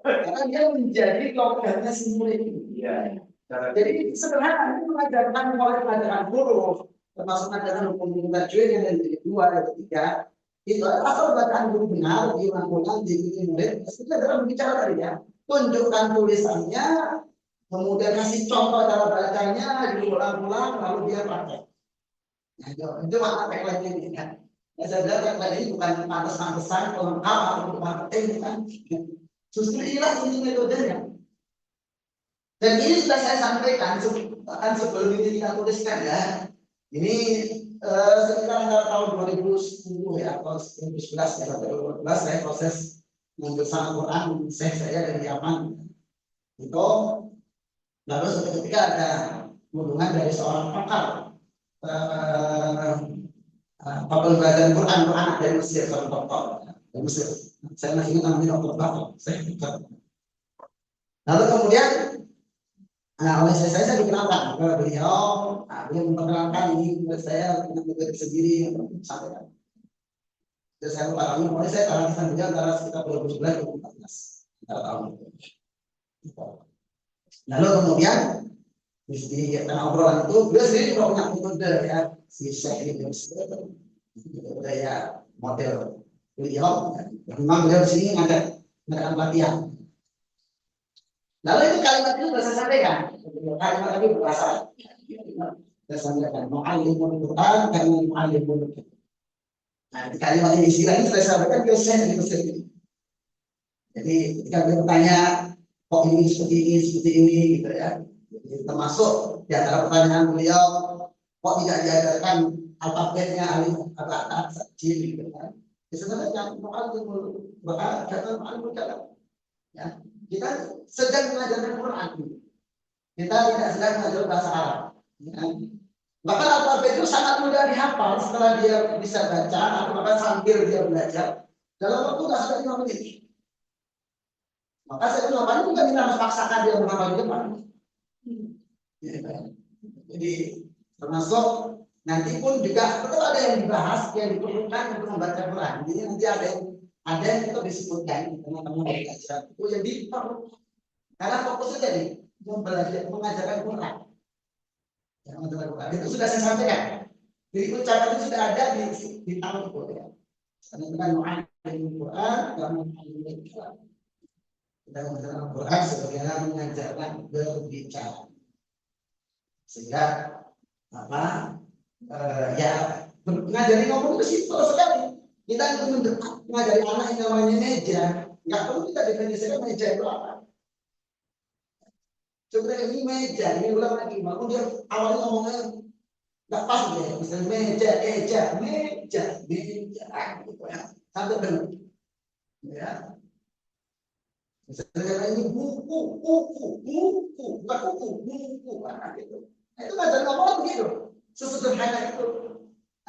Karena dia menjadi logatnya si murid ini. Jadi sederhana ini mengajarkan mulai pelajaran huruf, termasuk pelajaran hukum tajwid yang dari kedua dan ketiga. Itu asal bacaan guru benar, diulang-ulang, diikuti murid. Itu adalah berbicara tadi ya. Tunjukkan tulisannya, kemudian kasih contoh cara bacanya, diulang-ulang, lalu dia praktek. Nah, itu makna tagline ini kan. Ya, saya bilang tagline ini bukan pantas-pantasan, pelengkap atau marketing, bukan. Justru inilah ini metodenya. Dan ini sudah saya sampaikan bahkan sebelum ini kita tuliskan ya. Ini sekitar antara tahun 2010 ya atau 2011 ya sampai 2012 saya proses mengambil sama Quran saya dari Yaman. Itu lalu suatu ketika ada kunjungan dari seorang pakar pembelajaran Quran untuk anak dari Mesir, seorang dokter dari Mesir. Saya masih ingat namanya Dokter Bakar. Lalu kemudian oleh saya dikenalkan ke beliau. Beliau memperkenalkan ini buat saya dengan metode sendiri sampaikan. Terus saya lupa lagi, mulai saya tarafkan beliau antara sekitar 2011 2014 antara tahun itu. Lalu kemudian di tengah obrolan itu beliau sendiri juga punya metode ya, si Syekh ini metode ya model beliau. Memang beliau di sini mengadakan pelatihan. Lalu itu kalimat itu sudah saya sampaikan. Kalimat tadi berasal saya sampaikan mu'allimul Quran dan mu'allimul Quran. Nah, di kalimat ini istilah ini saya sampaikan ke Syekh ini. Jadi ketika dia bertanya kok ini seperti ini gitu ya. Jadi, termasuk di antara pertanyaan beliau kok tidak diajarkan alfabetnya alif kata jim gitu kan. Sebenarnya mu'allimul Quran dan mu'allimul kalam. Ya. Kita sedang mengajarkan Quran. Kita tidak sedang mengajar bahasa Arab. Ya. Bahkan alfabet itu sangat mudah dihafal setelah dia bisa baca atau bahkan sambil dia belajar dalam waktu tidak sampai 5 menit. Maka saya bilang juga kita harus paksakan dia menghafal di depan. Ya. Jadi termasuk nanti pun juga tetap ada yang dibahas yang diperlukan untuk membaca Quran. Jadi nanti ada yang kita disebutkan teman-teman belajar itu yang diperlukan karena fokusnya tadi mengajarkan Quran. Yang mengajarkan Quran itu sudah saya sampaikan. Jadi ucapan itu sudah ada di tahun itu ya. Karena dengan mengajarkan Quran dan mengajarkan Quran. Kita mengajarkan Quran sebagaimana mengajarkan berbicara. Sehingga ya mengajari ngomong itu simpel sekali. Kita untuk mengajari anak yang namanya meja, nggak perlu kita definisikan meja itu apa. Coba ini meja, ini ulang lagi, maupun dia awalnya ngomongnya nggak pas ya, misalnya meja, gitu ya, sampai benar, ya. Misalnya ini buku, bukan buku, gitu. Itu ngajarin ngomong begitu, sesederhana itu.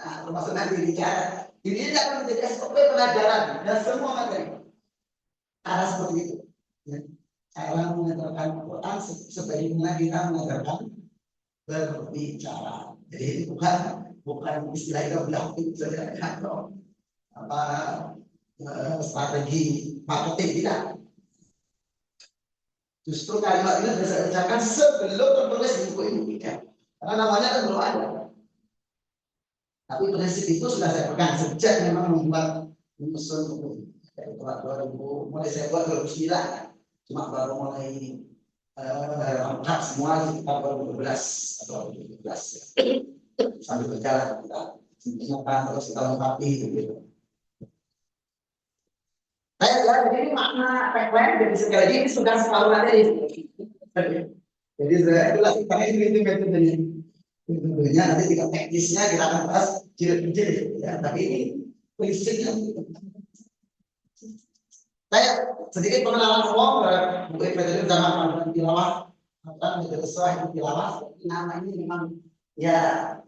Nah, termasuk nanti bicara. Ini akan menjadi SOP pelajaran dan semua materi. Cara seperti itu. Ya. Cara mengajarkan Quran sebagaimana kita mengajarkan berbicara. Jadi itu bukan istilah itu belakang saja atau strategi marketing tidak. Justru kalimat ini sudah saya ucapkan sebelum tertulis di buku ini. Ya. Karena namanya kan belum ada. Tapi prinsip itu sudah saya pegang sejak memang membuat menyusun buku. Dari tahun 2000, mulai saya buat 2009, cuma baru mulai lengkap semua sekitar 2012 atau 2012 sambil berjalan kita terus kita lengkapi gitu. Jadi ini makna tagline dari sekali lagi ini sudah selalu ada di jadi itulah kita ini metodenya. Metodenya nanti tingkat teknisnya kita akan bahas jilid-jilid ya, tapi ini prinsipnya. Saya sedikit pengenalan umum buku metode zaman tilawah, metode sahih tilawah. Nama ini memang ya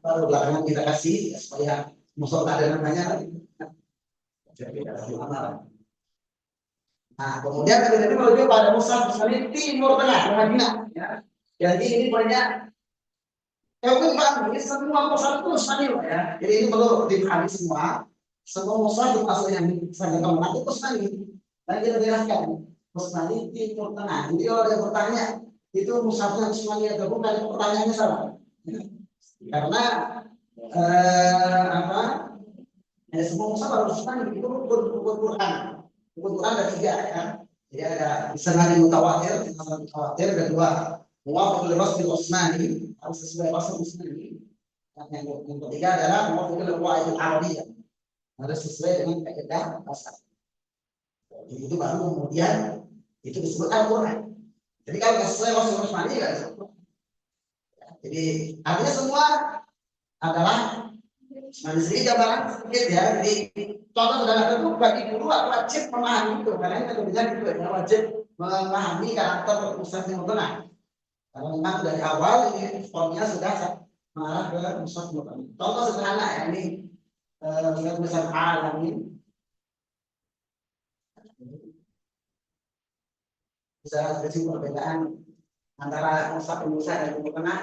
baru belakangan kita kasih ya, supaya musola ada namanya. Nah, kemudian metode ini merujuk pada mushaf misalnya Timur Tengah, Madinah. Ya. Jadi ini banyak. Ini semua mushaf itu Muslim ya. Jadi ini perlu dipahami semua. Semua mushaf termasuk yang saya katakan itu Muslim. Dan kita jelaskan Muslim Timur Tengah. Jadi kalau ada bertanya itu mushafnya Muslim atau bukan, pertanyaannya salah. Karena semua mushaf harus Muslim itu Quran. Quran ada 3 ya. Jadi ada sanad mutawatir, ada 2. Muwafiq li-Rasul Utsmani, harus sesuai Rasul Utsmani. Yang ketiga adalah muwafiq li-Qawaid al-Arabiyyah. Harus sesuai dengan kaidah bahasa. Jadi itu baru kemudian itu disebut Al-Qur'an. Jadi kalau nggak sesuai Rasul Utsmani nggak disebut. Jadi artinya semua adalah manusia gambaran sedikit ya. Jadi contoh sederhana itu bagi guru wajib memahami itu, karena ini tentunya gitu ya, wajib memahami karakter mushaf Timur Tengah. Karena memang dari awal ini formnya sudah mengarah ke mushaf Timur Tengah. Contoh sederhana ya, ini mushaf Alamin. Bisa terjadi perbedaan antara mushaf Indonesia dan Timur Tengah.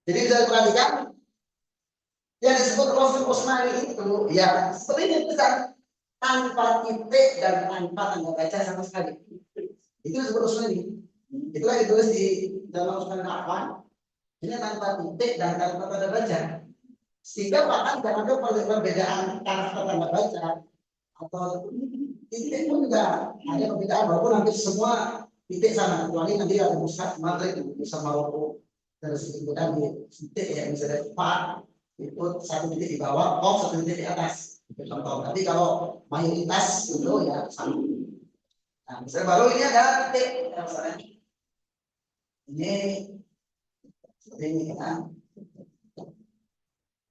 Jadi bisa diperhatikan yang disebut Rasul Utsmani itu ya seperti itu kan, tanpa titik dan tanpa tanda baca sama sekali. Itu disebut Utsmani. Itulah ditulis di dalam Utsmani Affan. Ini tanpa titik dan tanpa tanda baca. Sehingga bahkan jangan ada perbedaan karakter tanda baca atau titik pun juga ada perbedaan, walaupun hampir semua titik sama, kecuali nanti ada mushaf Maghrib, mushaf Maroko. Dari segi di titik ya, misalnya 4 itu 1 titik di bawah, 1 titik di atas. Contoh. Tapi kalau mayoritas itu ya sama. Nah, misalnya baru ini ada titik, ya, misalnya ini seperti ini kan.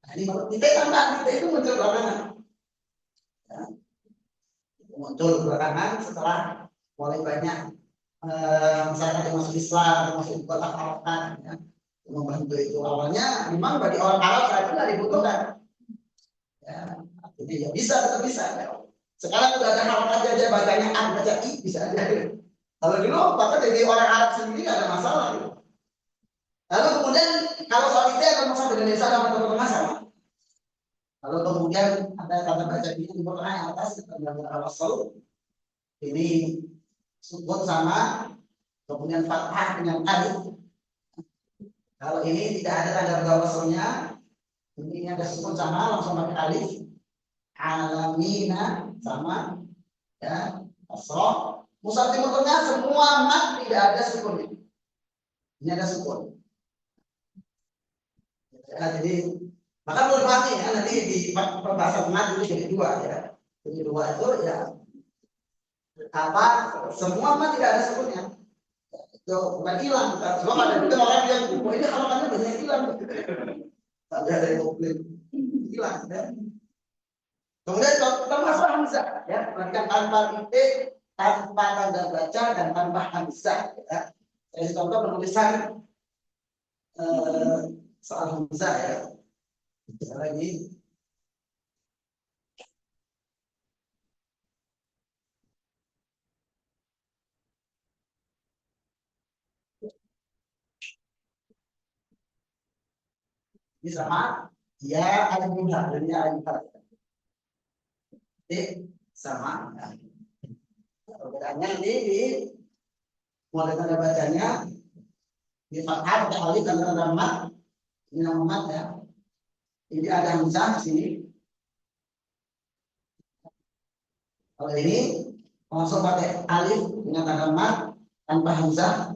Nah, ini baru titik tambahan, titik itu muncul belakangan. Ya. Muncul belakangan setelah mulai banyak masyarakat yang masuk Islam, masuk di kota Arab ya. Membantu itu awalnya memang bagi orang Arab saat itu nggak dibutuhkan ya, artinya ya bisa, tetap bisa ya. Sekarang sudah ada harakat aja bacanya A baca I bisa aja. Kalau dulu bahkan jadi orang Arab sendiri nggak ada masalah gitu. Lalu kemudian kalau soal itu ada masalah Indonesia sama Timur Tengah sama. Lalu kemudian ada kata baca di Timur Tengah yang atas dengan al-wasl ini sukun sama, kemudian fathah dengan alif. Kalau ini tidak ada tanda berwasalnya, ini ada sukun sama, langsung pakai alif. Alamina sama, ya, asroh. Mushaf Timur Tengah semua mat tidak ada sukunnya. Ini ada sukun. Ya, jadi maka perlu dipahami ya, nanti di pembahasan mat itu jadi 2 ya. Jadi 2 itu ya apa? Semua mat tidak ada sukunnya. Itu bukan hilang, sebab ada juga orang yang ini halamannya banyak hilang. Ada dari mobil hilang ya. Kemudian termasuk hamzah ya, perhatikan tanpa titik, tanpa tanda baca dan tanpa hamzah ya. Saya contoh penulisan soal hamzah ya. Lagi ini sama ya, ada mudah dan ya ada sama ya. Perbedaannya di mulai tanda bacanya di fathah ada alif dan tanda mat, ini nama mat ya. Ini ada hamzah di sini. Kalau ini langsung pakai alif dengan tanda mat, tanpa hamzah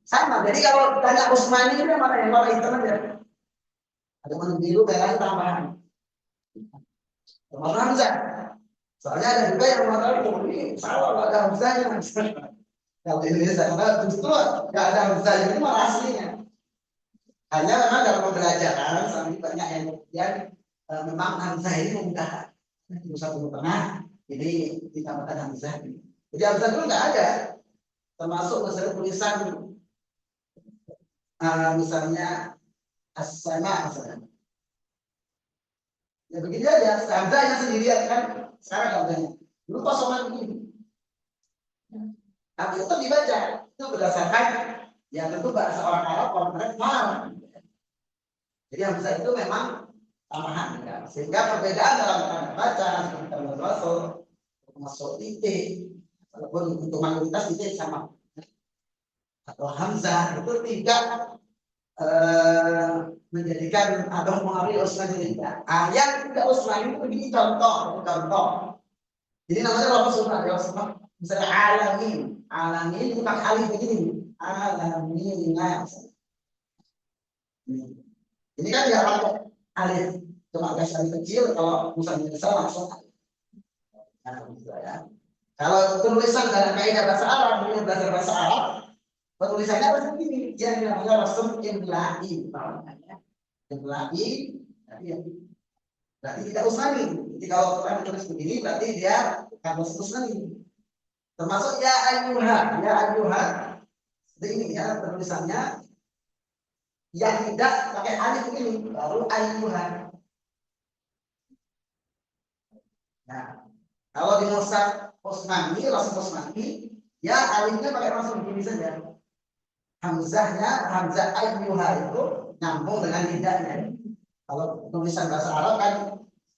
sama. Jadi kalau tanya Usmani itu mana yang warna hitam aja. Ada warna biru, merah tambahan. Warna hamzah. Soalnya ada juga yang mengatakan ini salah ada hamzahnya. Kalau di Indonesia karena justru nggak ada hamzahnya itu malah aslinya. Hanya memang dalam pembelajaran sampai banyak yang kemudian memang hamzah ini mudah. Satu tengah ini ditambahkan hamzah. Jadi hamzah itu nggak ada. Termasuk misalnya tulisan misalnya as-sama misalnya. Ya begini aja, hamzahnya sendirian kan sekarang hamzahnya. Dulu kosongan begini. Tapi itu dibaca itu berdasarkan ya tentu bahasa orang Arab, orang Arab paham. Jadi hamzah itu memang tambahan ya. Sehingga perbedaan dalam cara baca seperti masuk titik walaupun untuk mayoritas titik sama atau hamzah itu tidak menjadikan atau mengambil Usmani tidak. Yang tidak Usmani itu begini contoh. Jadi namanya apa surah ya surah misalnya alamin itu pakai alif begini alamin. Ini kan dia pakai alif cuma agak alif kecil kalau misalnya langsung ya. Kalau tulisan dalam kaidah bahasa Arab, ini belajar bahasa Arab, penulisannya harus begini, yang namanya rasul imla'i, berarti tidak Usmani. Jadi kalau Quran ditulis begini, berarti dia bukan Usmani. Termasuk ya ayyuha, seperti ini ya penulisannya, yang tidak pakai alif ini, baru ayyuha. Nah, kalau di Mushaf Usmani, Rasul Usmani, ya alifnya pakai langsung begini saja. Hamzah ayyuha itu nyambung dengan lidahnya. Kalau tulisan bahasa Arab kan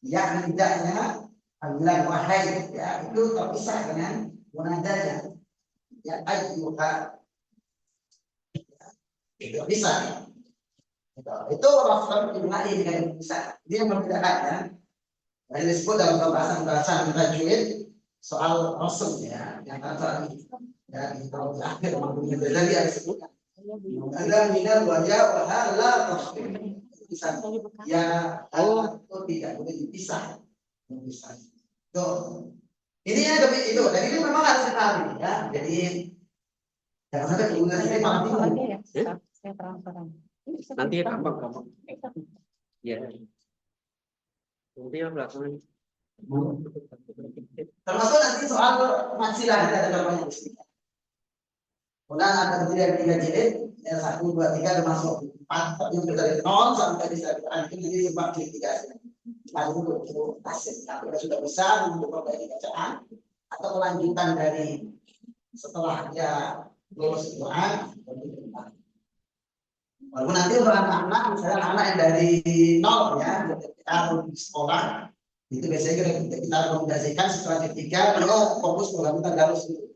ya lidahnya panggilan wahai ya itu terpisah dengan munadanya. Ya ayyuha. Itu bisa. Itu Rasul Imla'i dengan bisa. Dia membedakan ya. Nah, ini disebut dalam pembahasan tajwid soal rasul ya, yang kata ya di tahun akhir mampunya terjadi ada sebutkan. Ada minal wajah wahala tasbih bisa ya Allah itu tidak boleh dipisah. Tuh. Ini yang lebih itu. Dan ini memang harus dipahami ya. Jadi jangan sampai penggunaan ini malah bingung. Nanti gampang. Ya. Nanti yang belakang. Termasuk nanti soal maksilah ada jawabannya di sini. Kemudian ada terdiri dari 3 jilid, ya 1, 2, 3 termasuk 4, tapi untuk dari 0 sampai bisa terakhir jadi sebab jilid 3. Lalu untuk hasil, kalau sudah bisa untuk memperbaiki bacaan atau kelanjutan dari setelah dia lulus Quran. Walaupun nanti untuk anak-anak, misalnya anak yang dari 0 ya, kita di sekolah itu biasanya kita rekomendasikan setelah ketiga kalau fokus dalam tadarus itu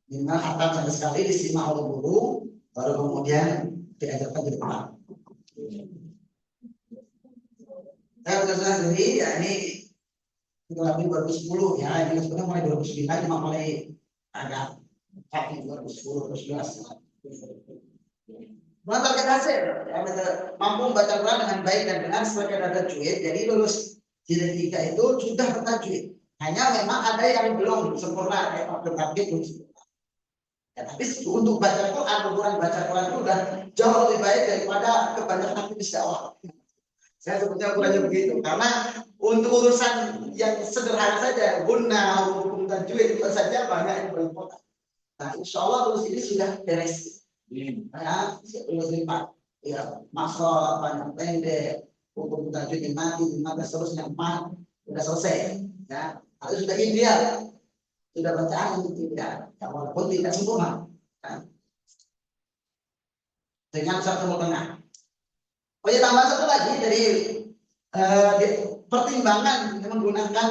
minimal khatam sama sekali disimak oleh guru baru kemudian diajarkan di depan. Saya sudah sendiri ya ini itu lagi 2010 ya ini sebenarnya mulai 2009 cuma mulai agak kaki 2010 2011. Nah, target hasil ya, mampu membaca Quran dengan baik dan benar sebagai data tajwid jadi lulus jilid 3 itu sudah bertajwid. Hanya memang ada yang belum sempurna kayak Abdul Habib belum sempurna. Ya, tapi untuk baca Quran, ukuran baca Quran itu udah jauh lebih baik daripada kebanyakan aktivis dakwah. Saya sebutnya ukurannya begitu karena untuk urusan yang sederhana saja, guna hukum tajwid itu saja banyak yang berimpotan. Nah, insya Allah lulus ini sudah beres. Ya, lulus 5. Ya, masalah panjang pendek. Hukum tajwid yang mati, seterusnya 4 sudah selesai, ya. Itu sudah ideal, sudah bacaan yang tidak, ya, walaupun tidak sempurna, ya. Dengan satu tengah. Oh ya tambah satu lagi dari pertimbangan menggunakan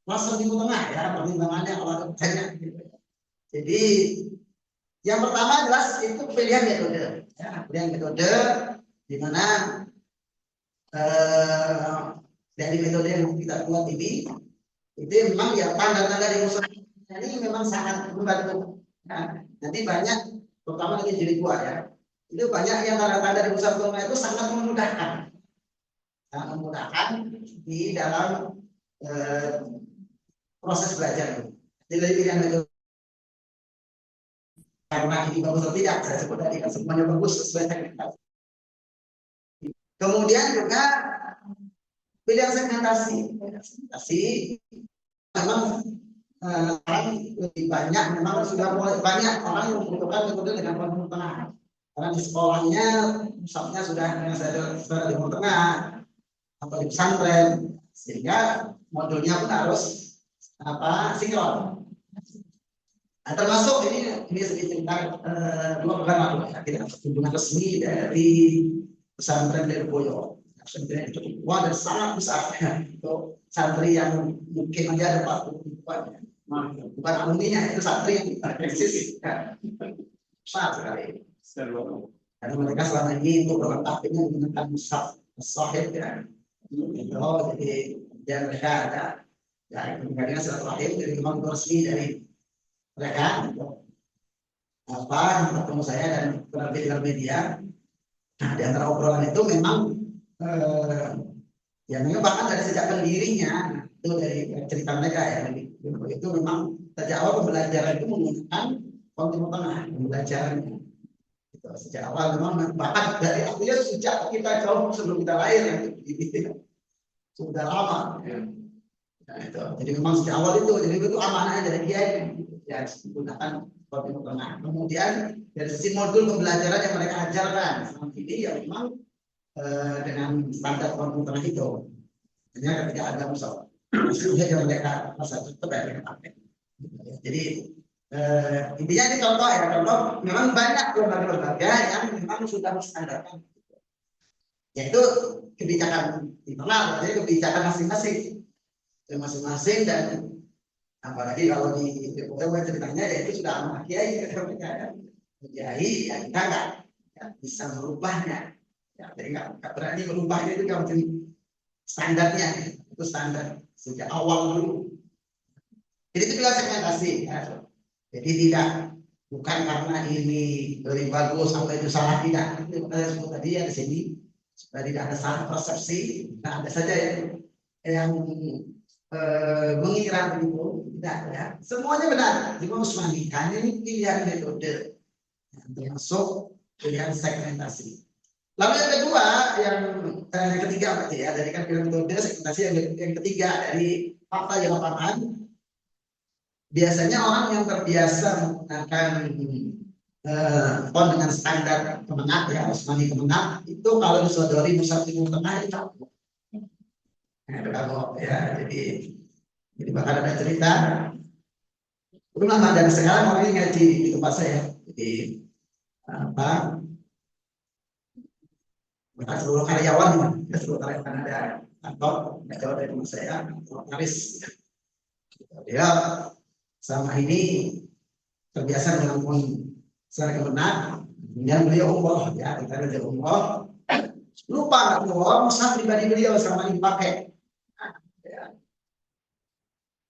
laser timur tengah ya pertimbangannya kalau banyak. Jadi yang pertama jelas itu pilihan metode, ya, pilihan metode di mana dari metode yang kita buat ini itu memang ya tanda-tanda di mushaf Nah, ini memang sangat membantu. Nah, nanti banyak, terutama lagi jilid 2 ya, itu banyak yang tanda-tanda di Musatul itu sangat memudahkan, di dalam proses belajar. Jadi pilihan itu karena ini bagus atau tidak, saya sebut tadi semuanya bagus sesuai segmentasi. Kemudian juga pilihan segmentasi. Segmentasi memang sekarang lebih banyak, memang sudah mulai banyak orang yang membutuhkan metode dengan formula tengah. Karena di sekolahnya, misalnya sudah dengan di formula tengah atau di pesantren, sehingga modulnya pun harus sinkron. Nah, termasuk ini sedikit cerita 2 pekan lalu ya, kita kunjungan resmi dari pesantren dari Boyo. Pesantren itu cukup dan sangat besar ya. Untuk santri yang mungkin aja ada 40 ribuan ya. Bukan alumninya, itu santri yang eksis ya. Besar sekali. Karena mereka selama ini untuk berlengkapnya menggunakan mushaf sahih ya. Jadi dan mereka ada ya kemudian silaturahim dari imam resmi dari mereka ketemu saya dan penerbit media. Nah, di antara obrolan itu memang ya memang bahkan dari sejak pendirinya itu dari cerita mereka ya itu memang sejak awal pembelajaran itu menggunakan konten tengah pembelajarannya. Gitu. Sejak awal memang bahkan dari akhirnya sejak kita jauh sebelum kita lahir ya, sudah lama. Ya. Nah, itu. Jadi memang sejak awal jadi itu amanahnya dari dia ya menggunakan konten tengah. Kemudian dari sisi modul pembelajaran yang mereka ajarkan selama ini ya memang dengan standar konten tengah itu. Hanya ketika ada musawarah yang mereka masa tetap mereka pakai. Jadi intinya ini contoh ya, contoh memang banyak lembaga-lembaga yang memang sudah menstandarkan, yaitu kebijakan internal, jadi kebijakan masing-masing dan apalagi kalau di DPW ceritanya ya itu sudah amanah kiai ya, kiai ya kita nggak bisa merubahnya ya, jadi nggak berani merubahnya itu kan standarnya itu standar sejak awal dulu. Jadi itu juga segmentasi ya. Jadi bukan karena ini lebih bagus atau itu salah, tidak. Itu saya sebut tadi ya di sini supaya tidak ada salah persepsi. Nah, ada saja yang mengira begitu, tidak ya. Semuanya benar. Imam Usmani hanya ini pilihan metode, termasuk pilihan segmentasi. Lalu yang kedua, yang ketiga berarti ya, dari kan pilihan metode segmentasi yang ketiga dari fakta di lapangan. Biasanya orang yang terbiasa menggunakan dengan standar kemenang ya, Usmani kemenang itu kalau disodori Mushaf Timur Tengah itu kalau ya jadi bakal ada cerita belum lama dan sekarang orang ini ngaji di tempat saya jadi bahkan seluruh karyawan ya seluruh karyawan ada kantor nggak jauh dari rumah saya notaris dia sama ini terbiasa melakukan secara kemenang kemudian beliau umroh ya kita ada umroh lupa nggak bawa mushaf pribadi beliau sama ini pakai.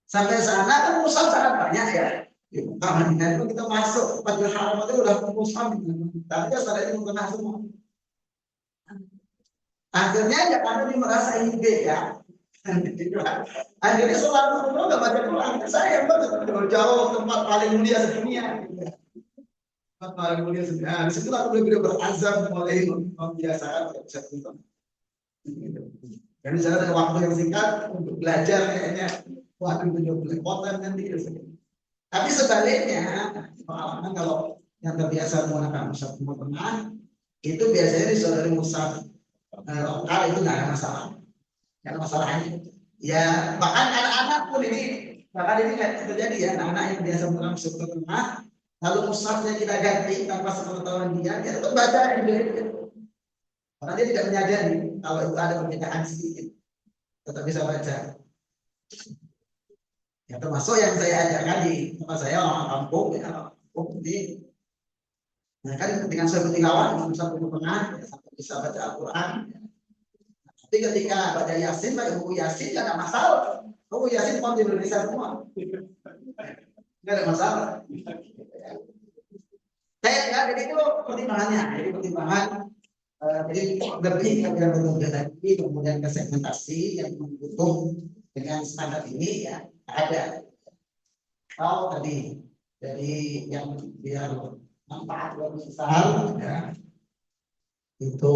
Sampai sana kan mushaf sangat banyak ya. Di Madinah itu kita masuk Masjidil Haram itu udah mushaf. Tapi ya saudara itu kena semua. Akhirnya ya karena dia merasa ini beda. Akhirnya sholat umroh nggak baca Quran. Saya banget jauh tempat paling mulia sedunia. Tempat paling mulia sedunia. Disitulah beliau berazam mulai membiasakan baca Quran. Dan saya ada waktu yang singkat untuk belajar kayaknya. Waduh, 70 konten nanti. Tapi sebaliknya, pengalaman kalau yang terbiasa menggunakan mushaf Timur Tengah, itu biasanya disodori mushaf lokal itu nggak ada masalah. Nggak ada masalahnya. Ya, bahkan anak-anak pun bahkan ini nggak terjadi ya, anak-anak yang biasa menggunakan mushaf Timur Tengah, lalu mushafnya kita ganti tanpa sepengetahuan dia tetap baca itu. Karena dia tidak menyadari kalau itu ada perbedaan sedikit, tetap bisa baca. Ya, termasuk yang saya ajarkan di tempat saya orang kampung ya, ini. Nah kan dengan saya bertilawah bisa Tengah ya, sampai bisa baca Al-Quran. Ya. Tapi ketika baca Yasin, baca buku Yasin nggak masalah. Buku Yasin pun di Indonesia semua. nggak ada masalah. Jadi itu pertimbangannya. Jadi pertimbangan jadi lebih kepada metode tadi, kemudian ke segmentasi yang mendukung dengan standar ini ya ada. Oh tadi jadi yang biar manfaat lebih besar ya itu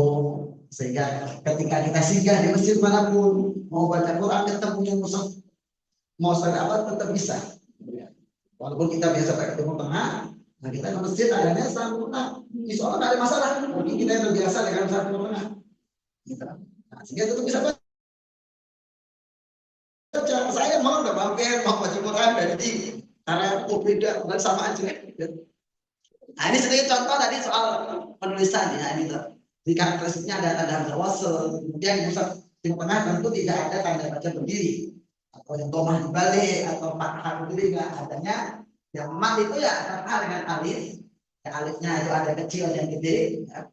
sehingga ketika kita singgah di masjid manapun mau baca Quran ketemu musuh mau sedekah tetap bisa. Walaupun kita biasa pakai Timur Tengah, nah kita ke masjid adanya Timur Tengah, insya Allah tidak ada masalah. Mungkin kita yang terbiasa dengan Timur Tengah, gitu. Nah, sehingga itu bisa baca. Saya mau nggak mampir mau baca Quran jadi karena beda bukan sama aja. Nah ini sedikit contoh tadi soal penulisan ya ini tuh. Di karakteristiknya ada tanda wasl, kemudian pusat Timur Tengah tentu tidak ada tanda baca berdiri atau yang domah dibalik atau fathah berdiri nggak adanya. Yang mat itu ya fathah dengan alif, ya, alifnya itu ada kecil dan gede. Ya.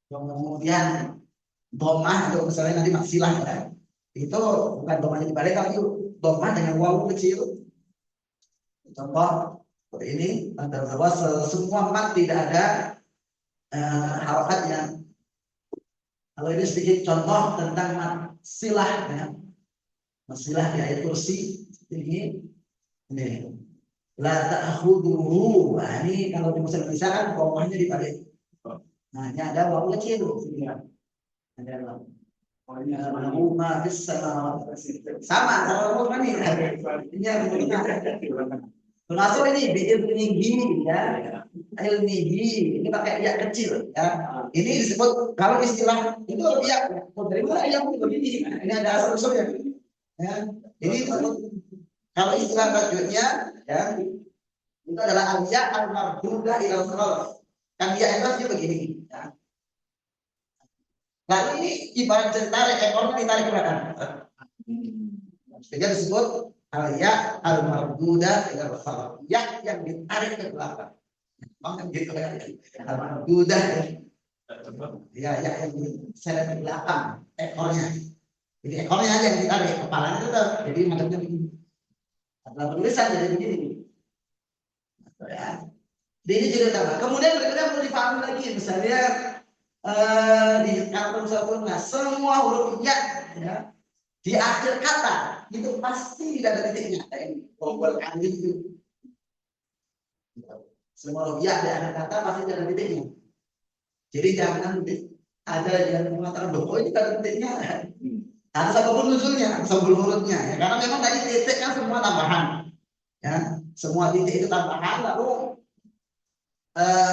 Kemudian domah itu misalnya nanti maksilah ya. Itu bukan domahnya dibalik tapi domah dengan wawu kecil. Contoh seperti ini tanda wasl semua mat tidak ada harokat yang kalau ini sedikit contoh tentang masilah ya. Masilah di ayat kursi ini la ta'khudhuhu. Nah, ini kalau di bahasa Indonesia kan komanya dibalik. Nah, ini ada wawu kecil ada wawu ma fis sama kalau wawu ini termasuk ini bi'ilmihi ya. Ilmihi ini pakai ya kecil ya. Ini disebut kalau istilah itu ya dari mana yang begini. Ini ada asal-usulnya. Ya. Ini kalau istilah tajwidnya ya itu adalah al-ya al-mardudah ila al-khalaf. Kan ya itu begini ya. Lalu ini ibarat tarik ekornya ditarik ke belakang. Sehingga disebut al-ya al-mardudah ila al-khalaf. Ya yang ditarik ke belakang. Maksudnya gitu ya. Al-mardudah ya yang diseret ke belakang ekornya. Jadi ekornya aja yang ditarik, kepalanya tetap. Jadi madhabnya begini. Dalam penulisan jadi begini. Ya. Jadi ini juga tambah. Kemudian berikutnya perlu dipahami lagi, misalnya di kata satunya semua huruf ya di akhir kata itu pasti tidak ada titiknya. Wal alif itu. Semua huruf ya di akhir kata pasti tidak ada titiknya. Jadi jangan ada yang mengatakan bahwa ini tidak ada titiknya. Harus apapun nuzulnya, sebelum hurufnya ya. Karena memang tadi titik kan semua tambahan. Ya, semua titik itu tambahan lalu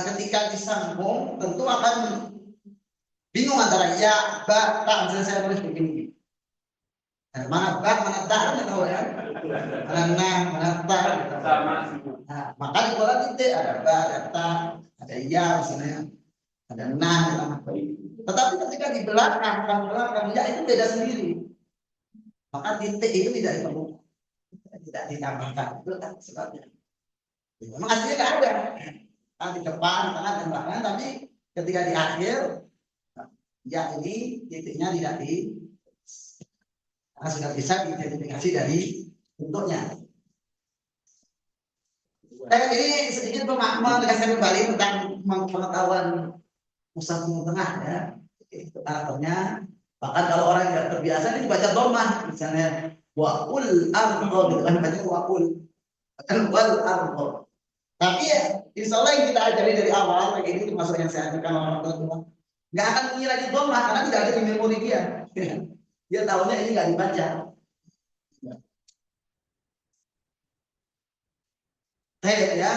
ketika disambung tentu akan bingung antara ya, ba, ta, misalnya saya tulis begini. Mana ba, mana ta, kan tahu ya. Mana na, mana ta. Nah, maka di bola titik ada ba, ada ta, ada ya misalnya. Ada na, tetapi ketika di belakang ya itu beda sendiri. Maka titik itu tidak diperlukan, tidak ditambahkan. Itu kan sebabnya. Memang aslinya tidak ada. Kan di depan, tengah dan belakang, tapi ketika di akhir ya ini titiknya tidak di karena sudah bisa diidentifikasi dari bentuknya. Ini sedikit menegaskan kembali tentang pengetahuan Mushaf Timur Tengah ya. Itu karakternya. Bahkan kalau orang yang terbiasa ini baca domah misalnya wa'ul ardo gitu kan baca wa'ul wal ardo. Tapi ya insya Allah yang kita ajari dari awal kayak ini termasuk yang saya ajarkan orang tua nggak akan mengira di domah karena tidak ada di memori dia. Dia tahunya ini nggak dibaca. Ya.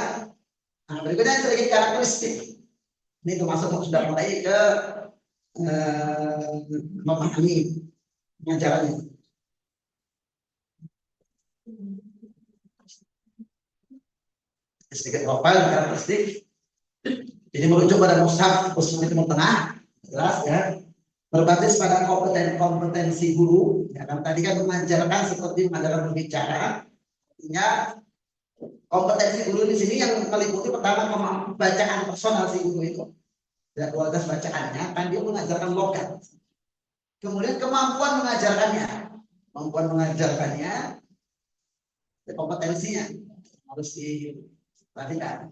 Nah, berikutnya sedikit karakteristik. Ini termasuk sudah mulai ke memahami pengajarannya. Sedikit profil karakteristik. Jadi merujuk pada mushaf khususnya Timur Tengah, jelas ya. Berbasis pada kompetensi guru. Ya, kan tadi kan mengajarkan seperti mengajarkan berbicara. Artinya kompetensi guru di sini yang meliputi pertama bacaan personal si guru itu. Dan kualitas bacaannya kan dia mengajarkan logat. Kemudian kemampuan mengajarkannya, kompetensinya. harus diperhatikan.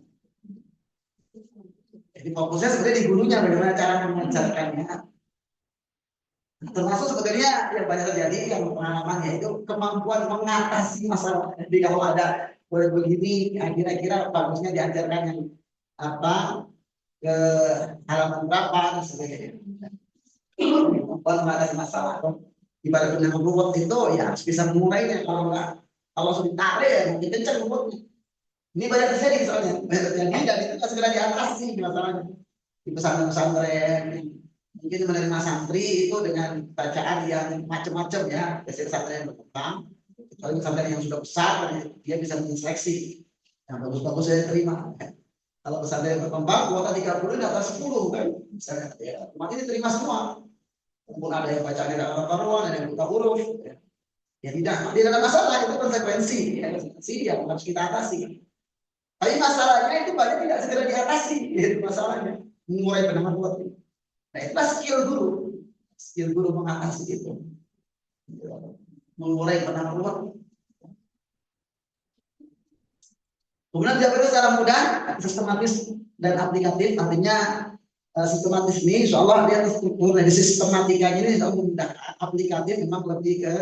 Jadi fokusnya sebenarnya di gurunya, bagaimana cara mengajarkannya. Termasuk sebetulnya yang banyak terjadi yang pengalaman yaitu kemampuan mengatasi masalah. Jadi kalau ada begini, kira-kira bagusnya diajarkan yang apa ke halaman berapa dan sebagainya. Kemampuan mengatasi masalah. Ibarat dengan ruwet itu ya harus bisa memulainya. Kalau enggak, kalau sudah ditarik ya mungkin kencang ruwetnya. Ini banyak terjadi soalnya, banyak terjadi dan itu kan segera diatasi masalahnya. Di pesantren-pesantren mungkin menerima santri itu dengan bacaan yang macam-macam ya, biasanya pesantren yang berkembang. Kalau pesantren yang sudah besar, dia bisa menyeleksi yang bagus-bagus saya terima. Kalau pesantren yang berkembang, kuota 30 di atas 10 kan, misalnya ya, makin diterima semua. Walaupun ada yang bacanya tidak karuan, ada yang buta huruf, ya tidak ada masalah, itu konsekuensi, ya, konsekuensi yang harus kita atasi. Tapi masalahnya itu banyak tidak segera diatasi, itu masalahnya. Mengurai pendengar buat itu. Nah itulah skill guru mengatasi itu, mengurai pendengar buat. Kemudian diajarkan secara mudah, sistematis dan aplikatif. Artinya sistematis ini, insya Allah dia struktur dari sistematikanya ini insya Allah mudah. Aplikatif memang lebih ke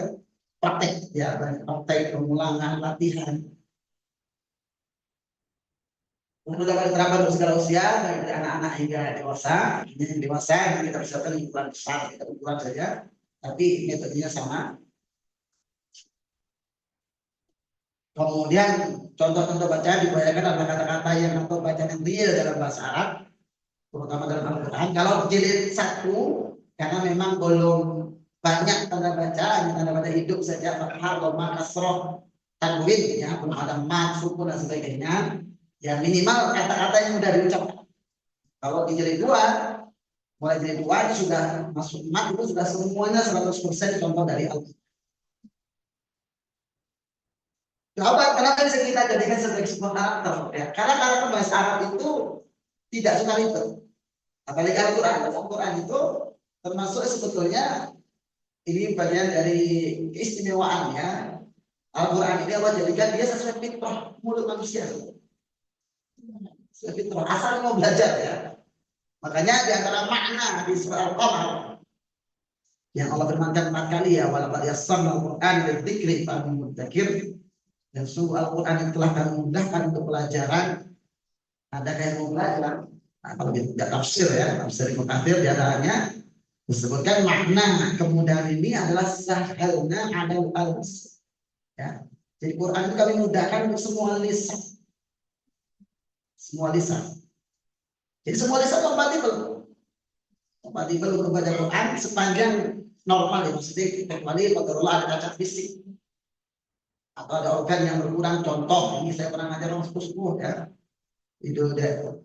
praktek, ya, praktek, pengulangan, latihan. Kemudian dapat diterapkan untuk segala usia, dari anak-anak hingga dewasa. Ini yang dewasa yang kita persiapkan ukuran besar, kita ukuran saja, tapi metodenya sama. Kemudian contoh-contoh bacaan dibayangkan adalah kata-kata yang atau bacaan yang real dalam bahasa Arab, terutama dalam Al-Quran. Kalau jilid 1, karena memang belum banyak tanda baca hidup saja, fathah, dhamma, kasroh, tanwin, ya, belum ada mat, sukun dan sebagainya. Ya minimal kata-kata yang mudah diucapkan. Kalau di jilid 2, mulai jilid 2 ini sudah masuk mat, itu sudah semuanya 100% contoh dari Al-Quran. Kenapa bisa kita jadikan sebagai sebuah karakter? Ya, karena karakter bahasa Arab itu tidak suka itu. Apalagi Al-Quran itu termasuk sebetulnya ini bagian dari keistimewaannya. Al-Quran ini Allah jadikan dia sesuai fitrah mulut manusia. Sesuai fitrah, asal mau belajar ya. Makanya di antara makna di surah Al-Qamar yang Allah firmankan 4 kali ya, walaqad yassarna al-Qur'an lidzikri fa hum mudzakir. Dan sungguh Al-Quran yang telah kami mudahkan untuk pelajaran. Ada yang mau belajar. Nah, kalau tidak tafsir ya, tafsir Ibnu Katsir diantaranya disebutkan makna kemudahan ini adalah sahalna adal al-as. Ya, jadi Quran itu kami mudahkan untuk semua lisan. Semua lisan. Jadi semua lisan kompatibel. Kompatibel untuk baca Quran sepanjang normal ya, maksudnya kecuali kalau ada cacat fisik. Atau ada organ yang berkurang, contoh ini saya pernah ngajar orang sepuh ya, itu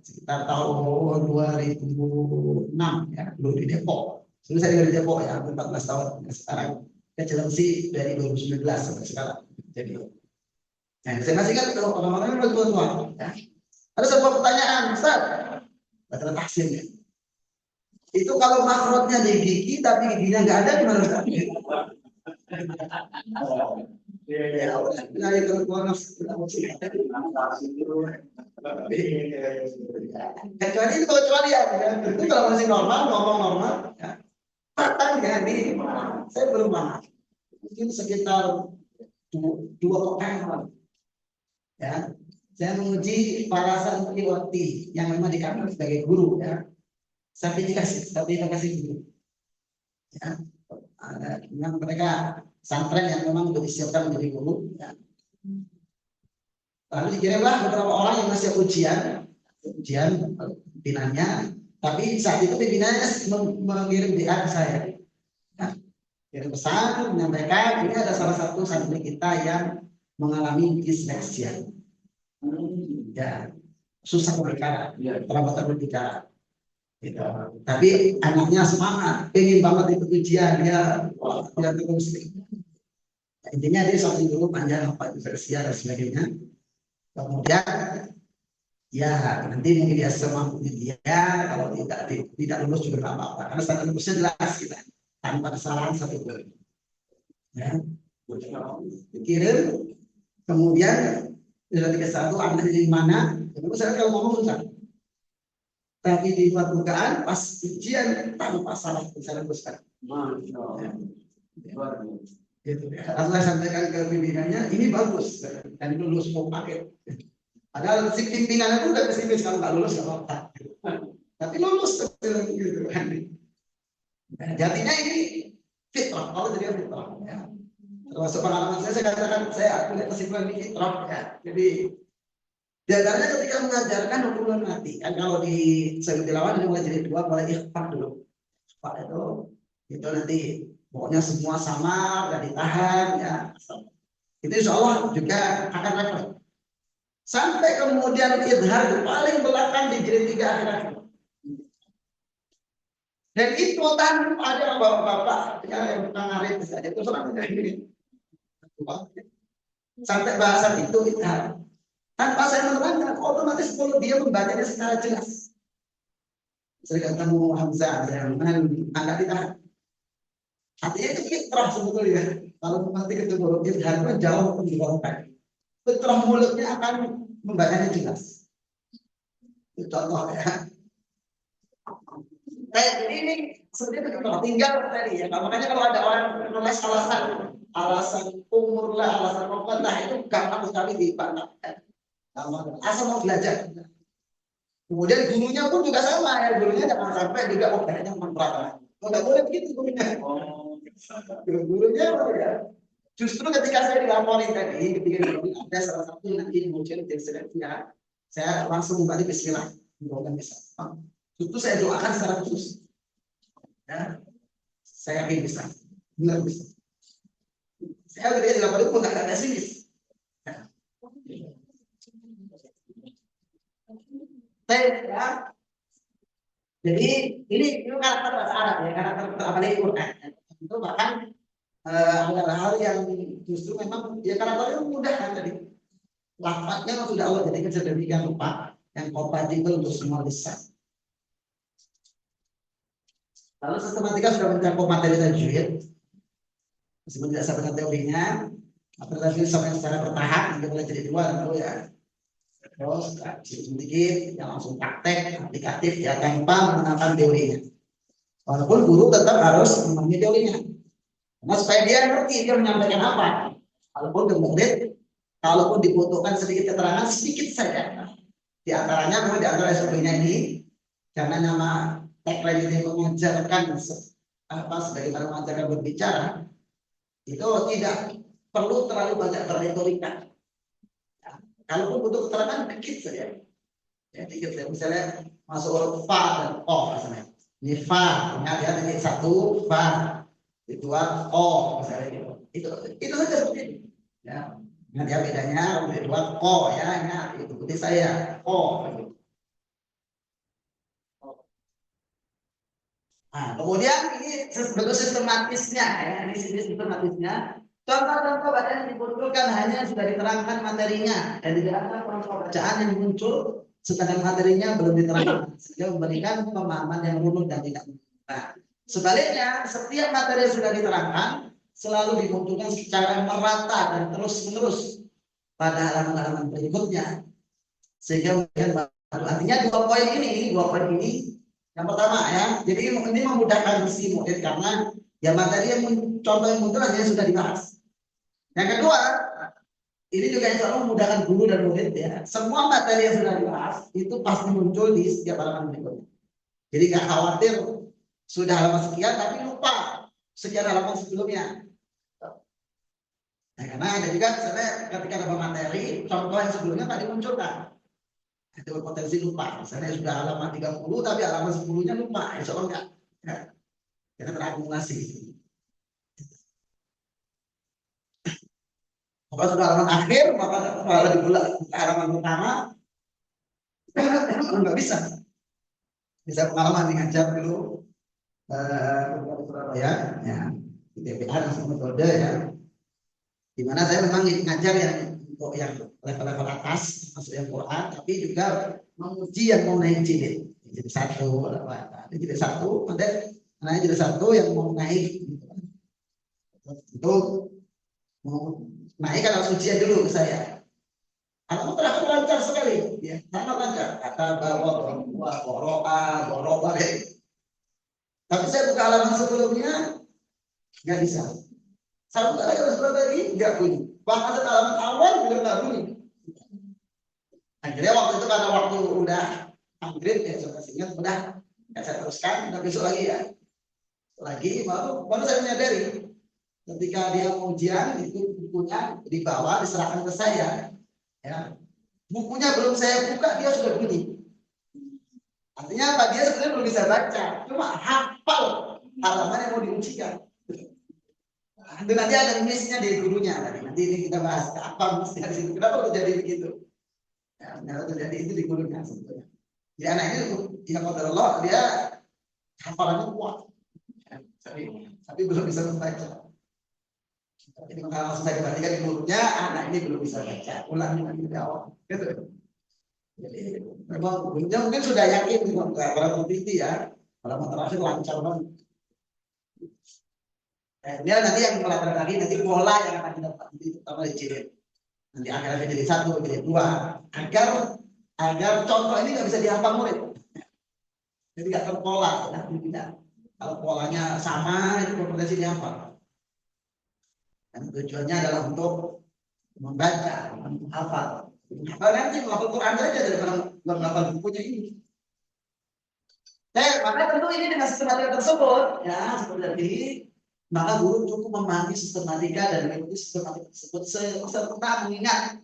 sekitar tahun 2006 ya, dulu di Depok. Dulu saya tinggal di Depok ya, 14 tahun. Sekarang ke Cilengsi dari 2019 sampai sekarang. Jadi, nah, saya masih ingat kalau orang-orang itu tua-tua. Ya. Ada sebuah pertanyaan, Ustaz, baca taksim ya. Itu kalau makrotnya di gigi tapi giginya nggak ada gimana Ustaz? Kecuali itu ya, itu kalau masih normal, ngomong normal, ya. Pertanyaan ini, saya belum lama, mungkin sekitar 2 pekan, ya. Saya menguji para santriwati yang memang dikatakan sebagai guru, ya. Sertifikasi guru, ya. Yang mereka santren yang memang sudah disiapkan menjadi guru. Ya. Lalu dikirimlah beberapa orang yang masih ujian pimpinannya, tapi saat itu pimpinannya mengirim WA ke saya. Ya. Kirim pesan menyampaikan ini ada salah satu santri kita yang mengalami disleksia. Ya, susah berbicara, terlambat berbicara. Gitu. Tapi anaknya semangat, pengen banget ikut ujian, dia terus. Intinya dia sampai dulu panjang apa disleksia dan sebagainya. Kemudian ya nanti mungkin dia semampunya dia, kalau tidak lulus juga tidak apa-apa. Karena standar lulusnya jelas kita tanpa kesalahan satu pun. Ya. Dikirim, kemudian Sudah 31 anaknya di mana? Jadi saya kalau ngomong susah. Tapi di permukaan pas ujian tanpa salah bisa teruskan. Masya Allah. Luar biasa. Gitu ya. Setelah sampaikan ke pimpinannya, ini bagus dan lulus mau pakai. Padahal si pimpinannya itu udah pesimis kalau nggak lulus nggak apa-apa. Tapi lulus gitu kan. Nah, jadinya ini fitrah, kalau jadi fitrah. Ya. Termasuk pengalaman saya katakan saya punya kesimpulan ini fitrah. Ya. Jadi di antaranya ketika mengajarkan hukuman mati, kan kalau di Sayyid Tilawan mulai jadi dua, mulai ikhfar dulu. Ikhfar itu nanti pokoknya semua sama, gak ditahan, ya. Itu insya Allah juga akan refleks. Sampai kemudian idhar itu paling belakang di jilid 3 akhir-akhir. Dan itu tanpa ada bapak-bapak yang mengarif saja itu selamanya ini. Sampai bahasan itu idhar. Tanpa saya menerangkan, otomatis kalau dia membacanya secara jelas. Saya ketemu Hamzah yang agak ditahan. Artinya itu fitrah sebetulnya. Kalau nanti ketemu idhar itu jauh menjauhkan. Fitrah mulutnya akan membacanya jelas. Itu contoh ya. Jadi ini sebenarnya fitrah tinggal tadi ya. Makanya kalau ada orang menulis alasan umur lah, alasan pokok lah itu gampang sekali dipandangkan. Asal mau belajar. Kemudian gurunya pun juga sama ya. Gurunya jangan sampai juga kayaknya memperhatikan. Nggak boleh begitu gurunya. Gurunya ya. Justru ketika saya dilaporin tadi, ketika ada salah satu nanti muncul di sedangnya, saya langsung kembali Bismillah, mendoakan bisa. Justru saya doakan secara khusus. Ya, saya yakin bisa, benar bisa. Saya ketika dilaporin pun nggak ada sinis. Ya. Ya. Jadi ini karakter bahasa Arab ya, karakter apalagi Quran. Itu bahkan adalah hal yang justru memang ya karakternya mudah kan tadi. Lafaznya sudah Allah jadikan sedemikian rupa yang kompatibel untuk semua lisan. Lalu sistematika sudah mencakup materi tajwid. Meskipun tidak sampai teorinya, materi tajwid sampai secara bertahap nanti mulai jadi 2 tentu ya. Terus sedikit yang langsung praktek aplikatif ya tanpa mengenalkan teorinya. Walaupun guru tetap harus memahami teorinya. Karena supaya dia ngerti dia menyampaikan apa. Walaupun ke murid, kalaupun dibutuhkan sedikit keterangan sedikit saja. Di antaranya memang di antara SOP-nya ini karena nama tagline ini mengajarkan sebagaimana mengajarkan berbicara, itu tidak perlu terlalu banyak berretorika. Kalaupun butuh keterangan dikit saja, ya dikit saja. Misalnya masuk huruf fa dan o misalnya. Ini fa, ingat ya, titik 1 fa, titik 2 o misalnya gitu. Itu saja seperti itu. Ya, ingat ya bedanya titik 2 ko ya, ingat itu ikuti saya o. Nah, kemudian ini bentuk sistematisnya ya, ini sistematisnya. Contoh-contoh bacaan yang dimunculkan hanya sudah diterangkan materinya dan tidak ada contoh bacaan yang muncul sedangkan materinya belum diterangkan sehingga memberikan pemahaman yang runut dan tidak mudah. Nah, sebaliknya setiap materi yang sudah diterangkan selalu dimunculkan secara merata dan terus-menerus pada halaman-halaman berikutnya sehingga artinya 2 poin ini yang pertama ya, jadi ini memudahkan si murid karena ya materi yang contoh yang muncul hanya sudah dibahas. Yang kedua, ini juga insya Allah memudahkan guru dan murid ya. Semua materi yang sudah dibahas itu pasti muncul di setiap halaman berikutnya. Jadi nggak khawatir sudah halaman sekian tapi lupa sekian halaman sebelumnya. Nah, karena ada juga misalnya ketika ada materi, contoh yang sebelumnya tadi munculkan. Itu berpotensi lupa. Misalnya sudah halaman 30 tapi halaman 10-nya lupa. Insya Allah enggak. Ya. Karena terakumulasi. Maka sudah halaman akhir, maka kalau di halaman pertama nggak bisa. Bisa pengalaman ngajar dulu Surabaya, ya di TPA dan metode ya. Dimana saya memang ngajar yang untuk yang level-level atas masuk yang Quran, tapi juga menguji yang mau naik jilid. Jadi 1, jilid 1, nanti jilid 1 yang mau naik. Itu mau naik kan harus ujian dulu ke saya. Anakku terakhir lancar sekali, ya, sangat lancar. Kata bahwa boroa, gitu. Tapi saya buka halaman sebelumnya nggak bisa. Saya buka lagi nggak bunyi. Bahkan halaman awal juga nggak bunyi. Akhirnya waktu itu karena waktu udah maghrib ya saya ingat udah saya teruskan, dan besok lagi ya. Baru saya menyadari ketika dia ujian itu bukunya dibawa diserahkan ke saya. Ya, bukunya belum saya buka dia sudah bunyi. Artinya apa? Dia sebenarnya belum bisa baca, cuma hafal halaman yang mau diujikan. Itu nanti ada misinya di gurunya. Nanti ini kita bahas apa misinya di situ. Kenapa terjadi begitu? Ya, ternyata terjadi itu di gurunya sebetulnya. Jadi anak ini yang kata Allah dia hafalannya kuat, tapi belum bisa membaca. Jadi kalau saya perhatikan di gurunya, anak ini belum bisa baca. Ulangi lagi di awal. Gitu. Jadi memang gurunya mungkin sudah yakin kalau seperti ya. Kalau terakhir lancar banget. Dia nanti yang pelajaran lagi nanti pola yang akan didapat itu pertama dijilid. Nanti akhirnya jadi 1, jadi 2. Agar contoh ini nggak bisa dihafal murid. Jadi nggak terpola. Tidak. Kalau polanya sama itu berpotensi dihafal. Dan tujuannya adalah untuk membaca, menghafal. Nanti menghafal Quran saja daripada menghafal bukunya ini. Maka tentu ini dengan sistematika tersebut, ya seperti ini, maka guru cukup memahami sistematika dan mengikuti sistematika tersebut serta mengingat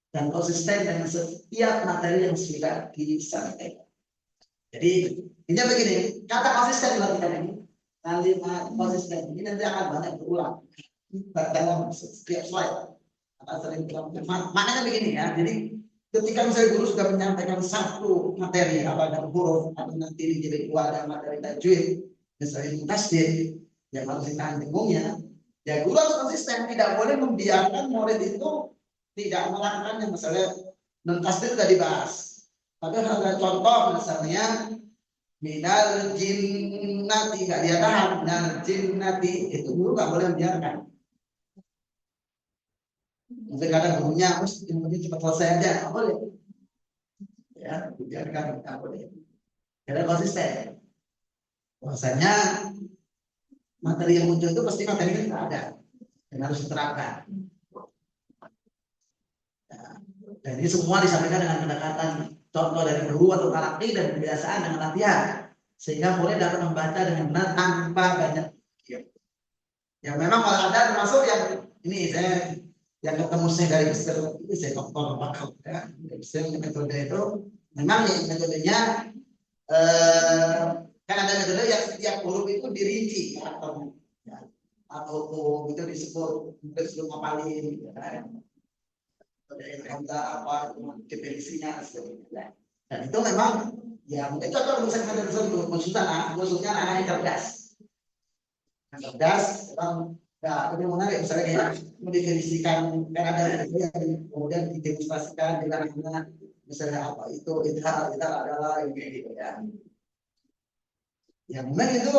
dan konsisten dengan setiap materi yang sudah disampaikan. Jadi ini begini, kata konsisten dilakukan ini, kalimat konsisten ini nanti akan banyak berulang dalam setiap slide. Maknanya begini ya, jadi ketika misalnya guru sudah menyampaikan satu materi, apa ada huruf, atau nanti di jilid 2 ada materi tajwid, misalnya tasdid, yang harus ditahan dengungnya, ya guru harus konsisten, tidak boleh membiarkan murid itu tidak melakukannya. Misalnya non tasdid sudah dibahas, tapi ada contoh misalnya minal jinnati, nggak dia tahan, minal jinnati, itu guru nggak boleh membiarkan. Mungkin kadang gurunya harus cepat selesai aja, nggak boleh. Ya, biarkan nggak boleh. Karena konsisten. Bahwasanya materi yang muncul itu pasti materi yang tidak ada dan harus diterapkan. Ya. Dan ini semua disampaikan dengan pendekatan contoh dari guru atau karakter dan kebiasaan dengan latihan, sehingga murid dapat membaca dengan benar tanpa banyak. Ya memang kalau ada termasuk yang ini saya yang ketemu saya dari Mesir itu saya dokter bakal ya dari Mesir metode itu memang ya, metodenya kan ada metode yang setiap huruf itu dirinci atau ya, atau itu disebut mungkin sebelum ngapalin ya kan apa definisinya sebagainya. Dan itu memang ya mungkin contoh untuk segmen tersebut khususnya anak yang cerdas memang. Nah, ini menarik misalnya kayak mendefinisikan kan ada yang kemudian didemonstrasikan dengan misalnya apa itu adalah ini gitu ya. Ya memang itu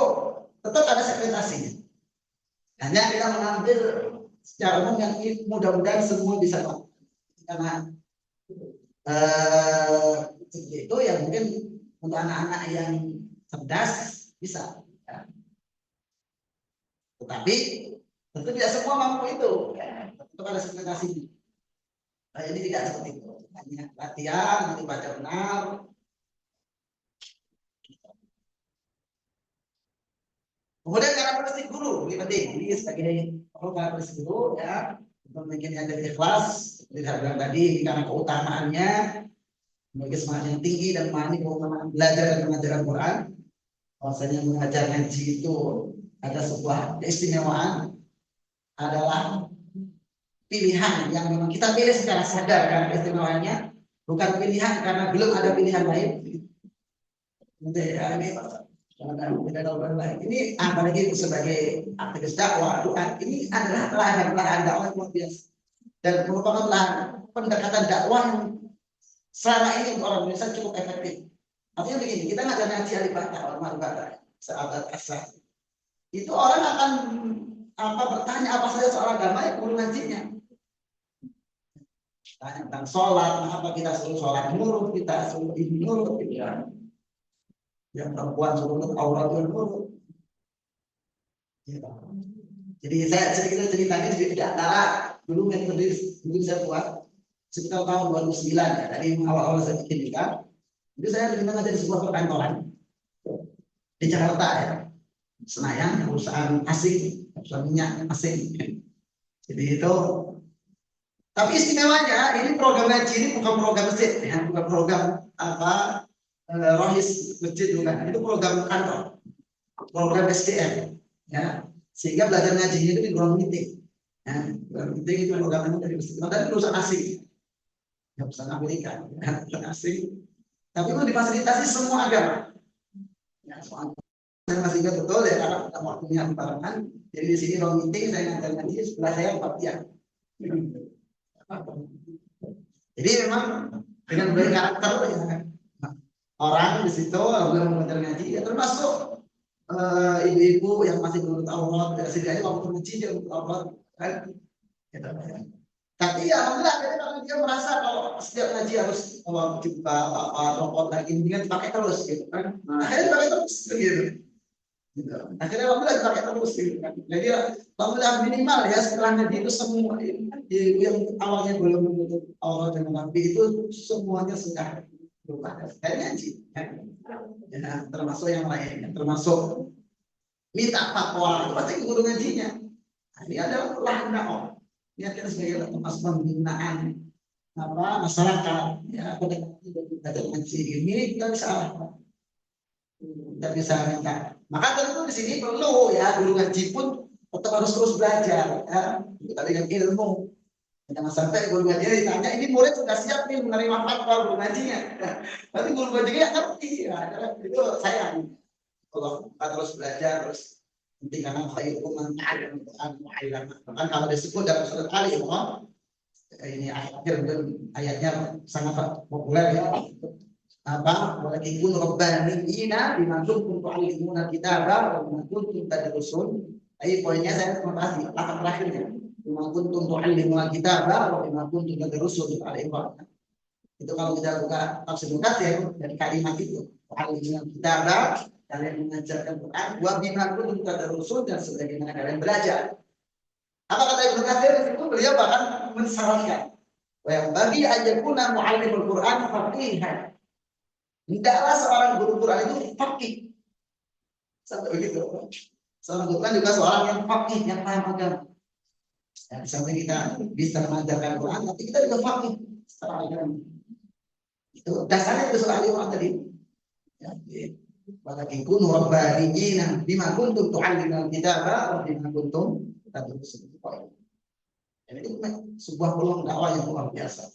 tetap ada segmentasinya. Hanya kita mengambil secara umum yang mudah-mudahan semua bisa tahu. Karena itu yang mungkin untuk anak-anak yang cerdas bisa. Ya. Tetapi tentu tidak semua mampu itu, tentu ada segmentasi. Nah, ini tidak seperti itu. Hanya latihan, nanti baca benar. Kemudian karakteristik guru, ini penting. Ini sebagai karakteristik guru ya, untuk bikinnya jadi ikhlas, seperti saya bilang tadi, karena keutamaannya, memiliki semangat yang tinggi dan memahami keutamaan belajar dan mengajar Al-Quran. Bahwasanya mengajar ngaji itu ada sebuah keistimewaan. Adalah pilihan yang memang kita pilih secara sadar karena keistimewaannya, bukan pilihan karena belum ada pilihan lain. Ini apalagi sebagai aktivis dakwah, ini adalah lahan dakwah yang luar biasa dan merupakan pendekatan dakwah yang selama ini untuk orang Indonesia cukup efektif. Artinya begini, kita ngajar ngaji alibata, orang alibata, sahabat asal, itu orang akan bertanya apa saja soal agama ya guru ngajinya. tanya tentang sholat, apa kita suruh sholat nurut, kita suruh ini nurut, gitu ya. Yang perempuan suruh nurut, aurat nurut. Gitu. Jadi saya sedikit ceritanya di antara dulu metode dulu saya buat sekitar tahun 2009 ya, dari awal-awal saya bikin nikah. Itu saya diminta dari sebuah perkantoran di Jakarta ya, Senayan, perusahaan asing, perusahaan minyak asing. Jadi itu, tapi istimewanya ini program haji ini bukan program masjid ya, bukan program apa rohis masjid bukan, itu program kantor, program SDM ya, sehingga belajar ngajinya itu di ruang meeting. Ya, ruang meeting itu programnya dari masjid, dari perusahaan asing, ya perusahaan Amerika, ya, perusahaan asing, tapi itu difasilitasi semua agama. Ya, semua saya masih ingat betul ya karena waktunya barengan. Jadi di sini ruang meeting saya ngajar ngaji, sebelah saya Pak. Jadi memang dengan berbagai karakter ya, orang di situ belum belajar ngaji ya, termasuk ibu-ibu yang masih belum tahu Allah, setidaknya waktu ngaji dia belum tahu Allah kan gitu. Tapi ya alhamdulillah karena dia merasa kalau setiap ngaji harus Allah jumpa apa rokok lagi dengan dipakai terus gitu kan. Akhirnya dipakai terus gitu. Gitu. Akhirnya alhamdulillah dipakai terus gitu kan. Jadi alhamdulillah minimal ya setelah ngaji itu semua yang awalnya belum menutup Allah dengan Nabi itu semuanya sudah berubah dari ngaji ya. Ya, termasuk yang lainnya, termasuk minta fatwa itu pasti guru ngajinya. Ini adalah lahan dakwah. Ini kita sebagai tempat pembinaan apa masyarakat ya pada ngaji ini kita bisa minta. Maka tentu di sini perlu ya guru ngaji pun tetap harus terus belajar ya kita dengan ilmu. Jangan sampai guru ngajinya ditanya ini murid sudah siap nih menerima fatwa guru ngajinya. Nanti guru ngajinya ngerti ya, itu sayang. Kalau kita terus belajar terus nanti karena khairukum man ta'allama al-Qur'an wa 'allama. Kan kalau disebut dalam surat Ali Imran ini akhir ayatnya sangat populer ya. Apa? Walakin rabbaniyina bima kuntum tu'allimuna kitaba wa bima kuntum tadrusun. Ini poinnya saya terima kasih. Kata terakhirnya. Bima kuntum tu'allimuna kitaba wa bima kuntum tadrusun al-Imran. Itu kalau kita buka tafsir Mukatsir dari kalimat itu, tu'allimuna kitaba, kalian mengajarkan Quran, wa bima kuntum tadrusun dan sebagaimana kalian belajar. Apa kata Ibnu Katsir itu beliau bahkan mensyaratkan wa yang bagi ajakuna muallimul Quran faqihan. Hendaklah seorang guru Quran itu faqih. Sampai begitu. Seorang guru Quran juga seorang yang faqih, yang paham agama. Ya, sampai kita bisa mengajarkan Quran, tapi kita juga faqih secara agama. Itu dasarnya itu soal Al-Quran tadi. Ya, walakin kunu rabbaniyina bima kuntum tu'allimuna kitaba wa bima kuntum tadrusun. Jadi itu sebuah peluang dakwah yang luar biasa.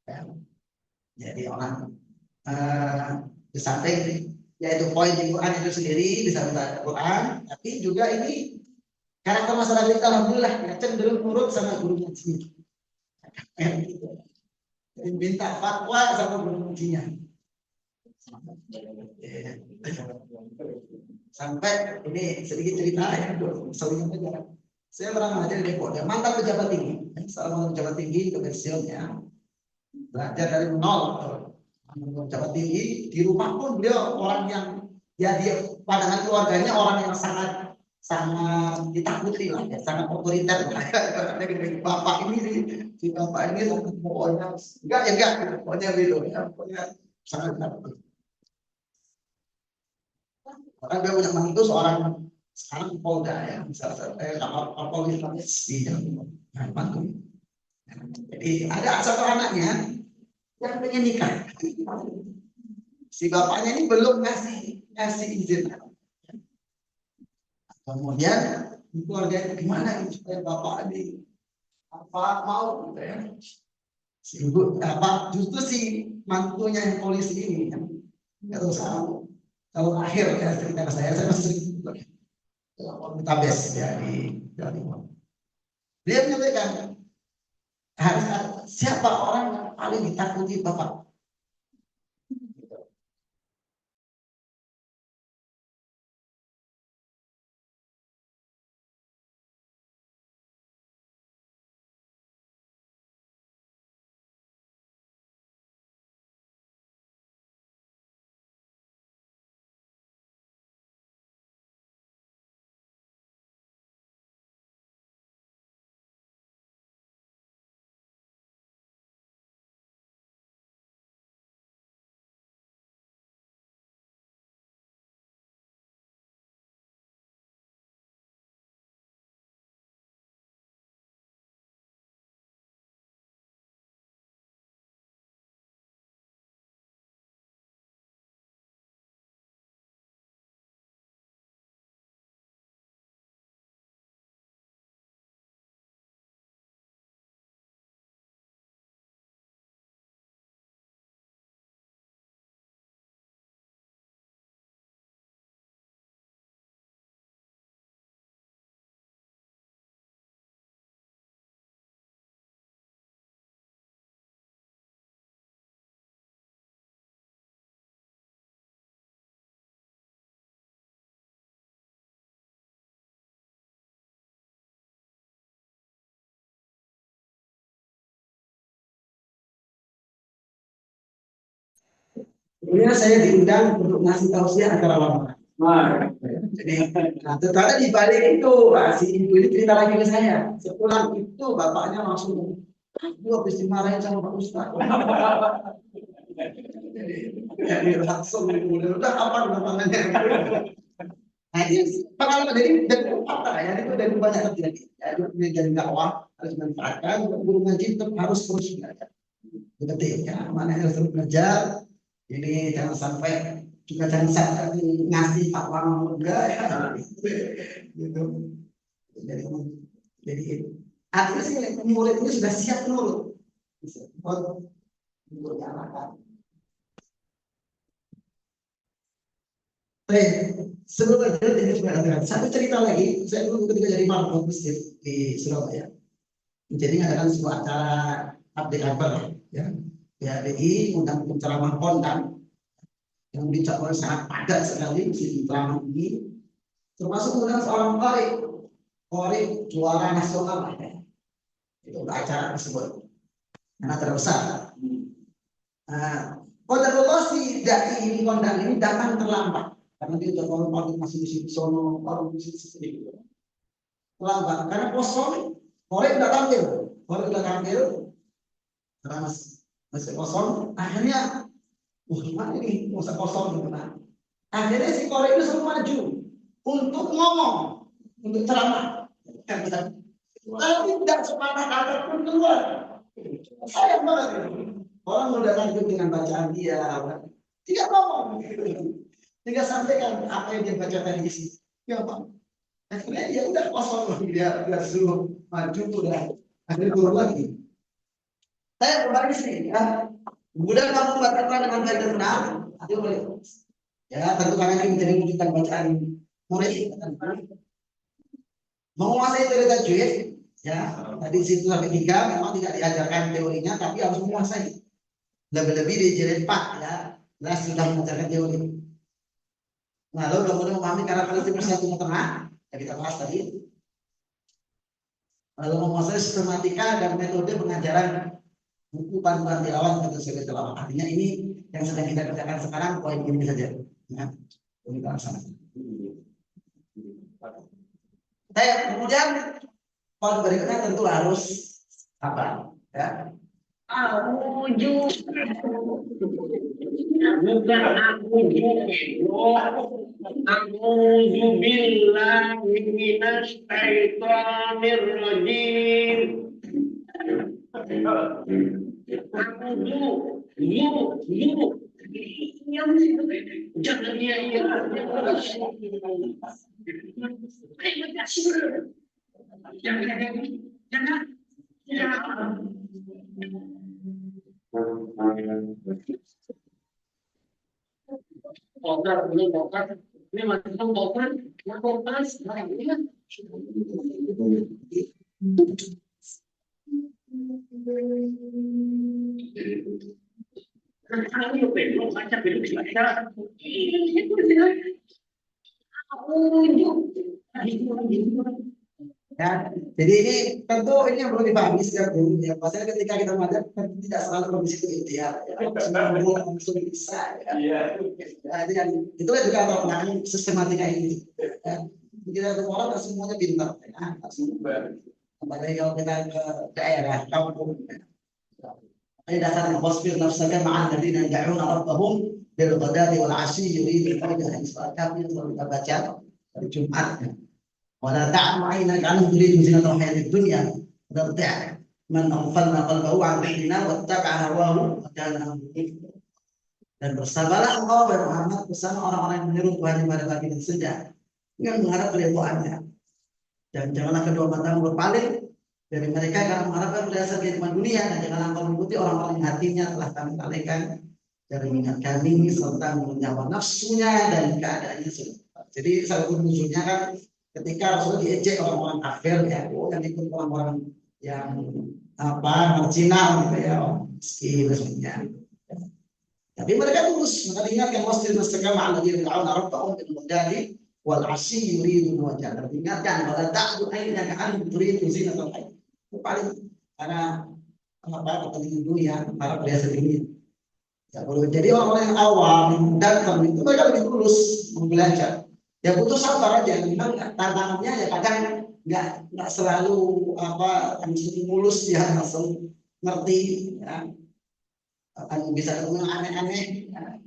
Ya. Jadi orang di samping yaitu poin di Quran itu sendiri bisa membaca Quran, tapi juga ini karakter masyarakat kita alhamdulillah ya, cenderung nurut sama guru ngaji. Jadi minta fatwa sama guru ngajinya. Sampai ini sedikit cerita ya, sering aja. Saya pernah mengajar di Depok, dia mantan pejabat tinggi, seorang pejabat tinggi pensiun ya, belajar dari nol. Pejabat tinggi di rumah pun beliau orang yang ya dia pandangan keluarganya orang yang sangat ditakuti lah, ya, sangat otoriter. Bapak ini si bapak ini pokoknya enggak pokoknya gitu ya, pokoknya sangat takut. Orang dia punya mantu seorang sekarang Polda ya, misalnya Kapolri di mantu. Jadi ada satu anaknya yang pengen nikah. Si bapaknya ini belum ngasih izin. Kemudian keluarga itu gimana supaya bapak ini mau gitu ya. Si ibu justru si mantunya yang polisi ini kan nggak tahu kalau akhir ya cerita ke saya masih sering tabes ya di Jawa Timur. Dia menyampaikan harus siapa orang yang paling ditakuti bapak Ini saya diundang untuk ngasih tausiah acara lamaran. Jadi, nah, ternyata di balik itu, si ibu ini cerita lagi ke saya. Sepulang itu bapaknya langsung, aku habis dimarahin sama Pak Ustaz. Jadi langsung udah apa namanya? Nah ini pengalaman jadi fakta ya, itu dari banyak terjadi. Ya, itu menjadi dakwah harus dimanfaatkan. Guru ngaji tetap harus terus belajar. Betul ya, mana harus terus belajar. Ini jangan sampai juga jangan sampai ngasih fatwa muda ya. Gitu. Jadi artinya sih murid ini sudah siap nurut. Baik, sebelum lanjut ini juga ada satu cerita lagi. Saya dulu ketika jadi marbot masjid di Surabaya, jadi ngadakan sebuah acara update kabar ya. PHBI undang penceramah kondang yang dicapai sangat padat sekali di ceramah ini, termasuk undang seorang Qori juara nasional ya. Itu acara tersebut karena terbesar. Qadarullah si dai ini kondang ini datang terlambat karena dia udah orang masih di sini sono orang di sini terlambat karena kosong. Qori udah tampil karena masih kosong. Akhirnya gimana ini masa kosong gimana? Akhirnya si Qori itu selalu maju untuk ngomong, untuk ceramah. Tapi tidak sepatah kata pun keluar. Sayang banget. Orang udah lanjut dengan bacaan dia, tidak ngomong. Tidak sampaikan apa yang dia baca tadi di sini. Ya Pak. Akhirnya ya udah kosong dia suruh maju udah. Akhirnya turun lagi. Saya berbagi sini ya. Kemudian kamu membacakan dengan baik dan benar, itu boleh. Ya, tentu karena ini menjadi wujudkan bacaan murid. Menguasai teori tajwid, ya, tadi situ sampai 3 memang tidak diajarkan teorinya, tapi harus menguasai. Lebih-lebih di jilid 4 ya, jelas sudah mengajarkan teori. Nah, lalu kemudian memahami karakteristik persatuan tengah, yang kita bahas tadi. Lalu menguasai sistematika dan metode pengajaran buku panduan tilawah atau sebagai tilawah. Artinya ini yang sedang kita kerjakan sekarang poin ini saja. Ya, kita laksanakan. Kemudian poin berikutnya tentu harus apa? Ya. Auju bukan A'udzu billahi minasy syaithanir rajim. Jangan dia ini macam bokar, Ya, jadi ini tentu ini yang perlu dipahami setiap guru ya. Pasalnya ketika kita mengajar tidak selalu kondisi itu ideal. Semua guru langsung bisa. Ya. Jadi itulah juga apa sistematika ini. Ya. Kita orang semuanya pintar. Ya. Apalagi kalau kita ke daerah kampung. Ini dasar wasbir nafsaka ma'al ladzina yad'una rabbahum bil ghadati wal 'ashyi yuriduna wajha al-kafir selalu kita baca hari Jumat. Wala ta'mu 'ainaka 'an turidu zinatal hayatid dunya wa ta'a man aghfalna qalbahu 'an dhikrina wattaba'a hawahu wa kana dan bersabarlah engkau wahai Muhammad bersama orang-orang yang menyeru Tuhan pada pagi dan senja dengan mengharap keridhaannya. Dan janganlah kedua matamu berpaling dari mereka karena mengharapkan berdasar kehidupan dunia, dan janganlah engkau mengikuti orang-orang yang hatinya telah kami lalaikan dari minat kami serta menyawa nafsunya dan keadaannya sudah. Jadi salah satu musuhnya kan ketika Rasul diejek orang-orang kafir ya, yang ikut orang-orang yang marginal gitu ya, miskin maksudnya. Tapi mereka tulus, mereka ingatkan wasbir nafsaka ma'al ladzina yad'una rabbahum bil ghadati wal 'ashyi yuriduna wajha. Ingatkan wala ta'du 'ainaka 'an turidu zinatal hayat. Paling karena kepentingan dunia para perhiasan dunia. Ya, jadi orang-orang yang awam datang itu mereka lebih tulus belajar. Ya butuh sabar aja. Memang tantangannya ya kadang nggak selalu langsung mulus ya langsung ngerti ya. Akan bisa ketemu yang aneh-aneh. Ya.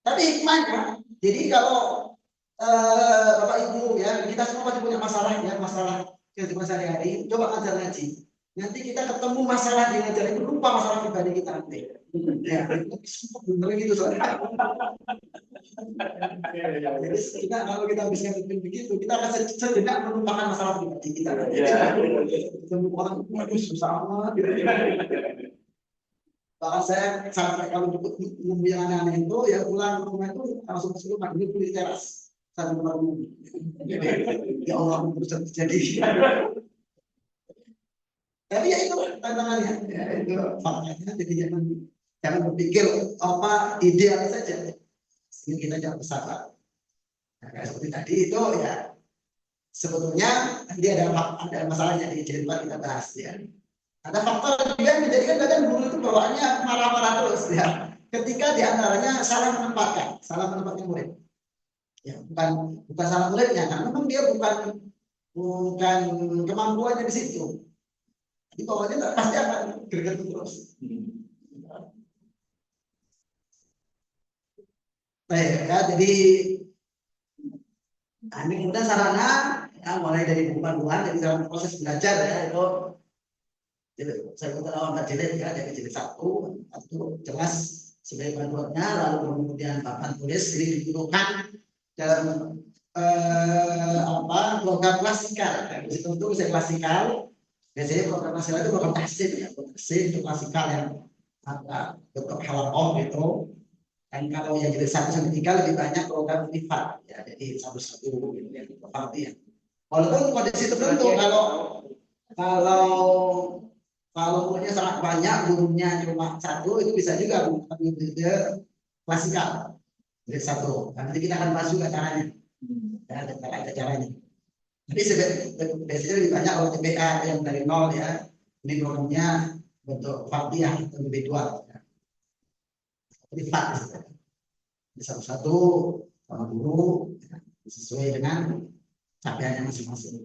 Tapi hikmahnya, jadi kalau Bapak Ibu ya kita semua pasti punya masalah ya kehidupan sehari-hari. Coba ajar ngaji. Nanti kita ketemu masalah di ngajar itu lupa masalah pribadi kita nanti. Ya, bener gitu soalnya. Jadi kita kalau kita bisa begitu, kita akan sejenak melupakan masalah pribadi kita. Ketemu orang susah amat. Bahkan saya sampai kalau nemu yang aneh-aneh itu ya pulang ke rumah itu langsung ke rumah ini di teras sambil merenung. Ya Allah terjadi. Tapi ya itu tantangannya, ya, itu faktanya. Jadi jangan berpikir ideal saja. Ini kita jangan bersabar. Nah, seperti tadi itu ya sebetulnya dia ada masalahnya di jilid 4 kita bahas ya. Ada faktor juga yang menjadikan kadang guru itu bawaannya marah-marah terus ya. Ketika diantaranya salah menempatkan murid. Ya, bukan salah muridnya, karena memang dia bukan kemampuannya di situ. Jadi bawahnya pasti akan greget terus. Baik, ya, jadi ini kemudian sarana ya, mulai dari panduan jadi dalam proses belajar ya itu saya katakan jilid ya dari jilid 1 itu jelas sebagai panduannya, lalu kemudian papan tulis ini dibutuhkan dalam program klasikal. Di situ untuk saya klasikal biasanya program klasikal itu program tahsin ya, itu klasikal yang bentuk halakoh itu. Dan kalau yang jilid 1 sampai 3 lebih banyak program privat ya, jadi satu-satu gitu ya, ya. Walaupun kondisi tertentu kalau punya sangat banyak gurunya cuma 1 itu bisa juga menggunakan metode klasikal jilid 1. Nanti kita akan bahas juga caranya. Ya, ada caranya. Jadi biasanya lebih banyak kalau TPA yang dari 0 ya. Ini programnya bentuk Fatihah atau lebih 2 ya. Privat di satu-satu sama guru ya, sesuai dengan capaiannya masing-masing.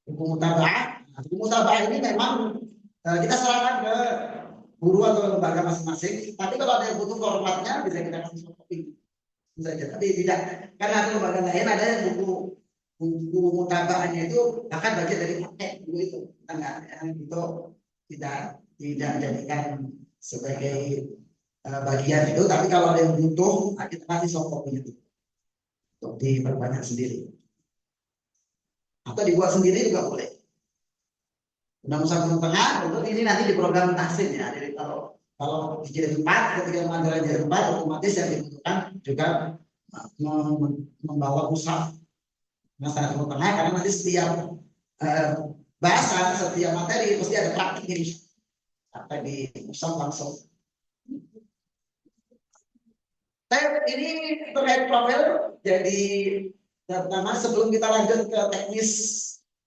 Hukum mutaba'ah ini memang kita serahkan ke guru atau lembaga masing-masing. Tapi kalau ada yang butuh formatnya bisa kita kasih fotokopi saja. Tapi tidak, karena ada lembaga lain ada yang buku mutaba'ahnya itu akan bagian dari paket buku itu. Itu tidak jadikan sebagai bagian itu. Tapi kalau ada yang butuh, kita kasih soft copy itu untuk diperbanyak sendiri atau dibuat sendiri juga boleh. Undang-undang tengah untuk ini nanti di program tahsin ya. Jadi kalau di jilid 4 ketika mengajar jilid 4 otomatis yang dibutuhkan juga membawa mushaf masalah tengah, karena nanti setiap bahasan, setiap materi pasti ada praktiknya sampai di mushaf langsung. Ini terkait profil, jadi pertama sebelum kita lanjut ke teknis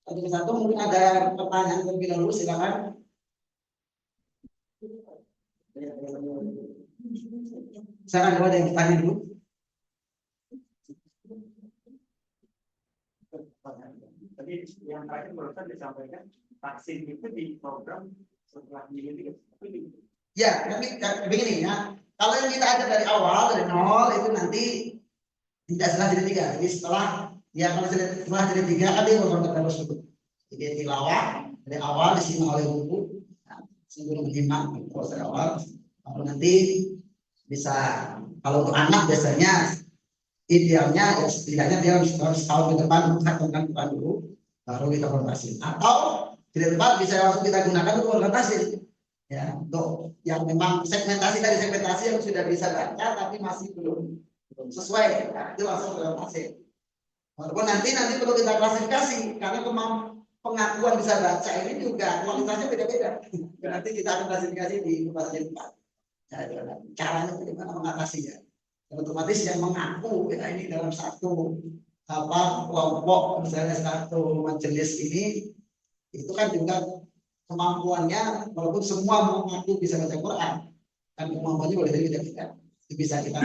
satu mungkin ada pertanyaan terlebih dahulu, silakan. Saya ada yang bertanya dulu. Tadi yang terakhir barusan disampaikan vaksin itu di program setelah ini. Ya, tapi begini ya. Kalau yang kita ada dari awal dari 0 itu nanti tidak setelah jilid 3. Jadi setelah jilid 3 kan dia program terus dulu. Jadi tilawah dari awal disimak oleh buku, sebelum menyimak proses awal. Lalu nanti bisa kalau untuk anak biasanya idealnya ya setidaknya dia harus tahun ke depan menghatamkan Quran dulu, baru kita konversi. Atau jilid 4 bisa langsung kita gunakan untuk konversi. Ya, untuk yang memang segmentasi yang sudah bisa baca tapi masih belum sesuai, nah, itu langsung konversi. Walaupun nanti perlu kita klasifikasi karena pengakuan bisa baca ini juga kualitasnya beda-beda. Nanti kita akan klasifikasi di pembahasan 4. Caranya bagaimana mengatasinya. Otomatis yang mengaku ya, ini dalam satu kelompok misalnya satu majelis ini itu kan juga kemampuannya walaupun semua mengaku bisa baca Quran, kan kemampuannya boleh dari kita, itu bisa kita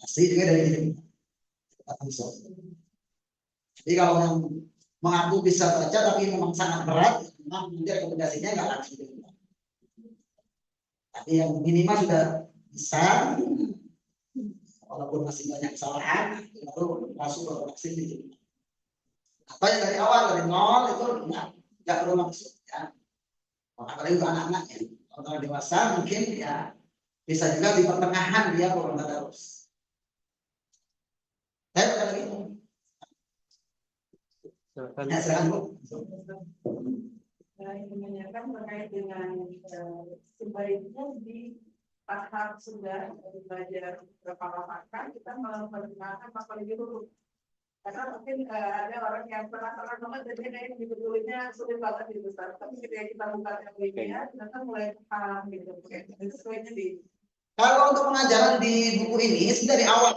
kasih juga dari kita langsung. Jadi kalau yang mengaku bisa baca tapi memang sangat berat, memang nanti rekomendasinya nggak langsung. Tapi yang minimal sudah bisa, walaupun masih banyak kesalahan, baru langsung berkoneksi gitu. Atau yang dari awal dari nol itu nggak perlu maksud ya. Apalagi untuk anak-anak ya. Kalau dewasa mungkin ya bisa juga di pertengahan dia kurang terus. Saya kata gitu. Ya, silakan Bu. Saya menanyakan terkait dengan sebaiknya di tahap sudah belajar beberapa pakar kita melakukan apalagi dulu karena mungkin ada orang yang penasaran banget dan dia kayak dibetulnya sulit banget gitu Ustaz. Tapi ketika kita buka ilmunya ternyata mulai paham gitu sesuainya di Kalau untuk pengajaran di buku ini sudah dari awal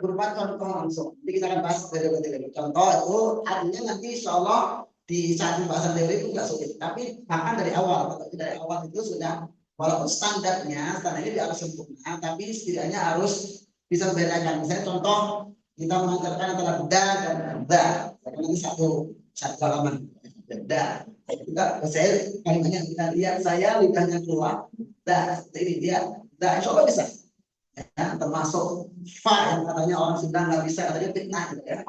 berupa contoh langsung. Jadi kita akan bahas dari contoh itu artinya nanti insya Allah di saat pembahasan teori itu nggak sulit. Tapi bahkan dari awal itu sudah walaupun standarnya harus sempurna, tapi setidaknya harus bisa membedakan. Misalnya contoh kita mengajarkan antara da dan da, nanti satu halaman da. Juga saya kalimatnya kita lihat saya lidahnya keluar, da seperti ini dia, da insya Allah bisa. Ya, termasuk fa yang katanya orang Sunda nggak bisa, katanya fitnah gitu ya.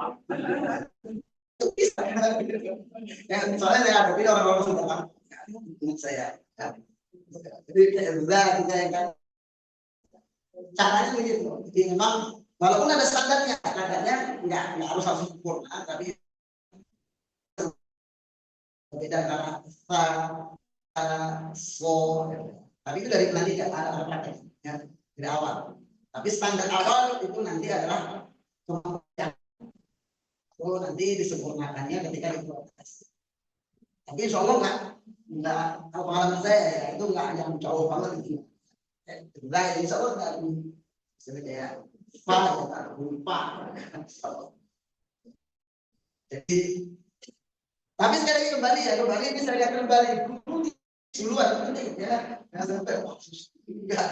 Itu bisa. Ya, soalnya saya hadapi orang-orang Sunda kan, menurut saya. Ya. Jadi kita yang kan caranya begitu. Jadi memang walaupun ada standarnya nggak harus langsung sempurna, tapi beda karena sa, so, tapi itu dari nanti ada prakteknya dari awal. Tapi standar awal itu nanti adalah kemampuan. Itu nanti disempurnakannya ketika diproses. Tapi insya Allah nggak pengalaman saya ya, itu nggak yang jauh banget gitu. Nah, insya Allah nggak seperti ya, lupa. Jadi, tapi sekali lagi kembali ini saya lihat kembali duluan ya, sampai enggak.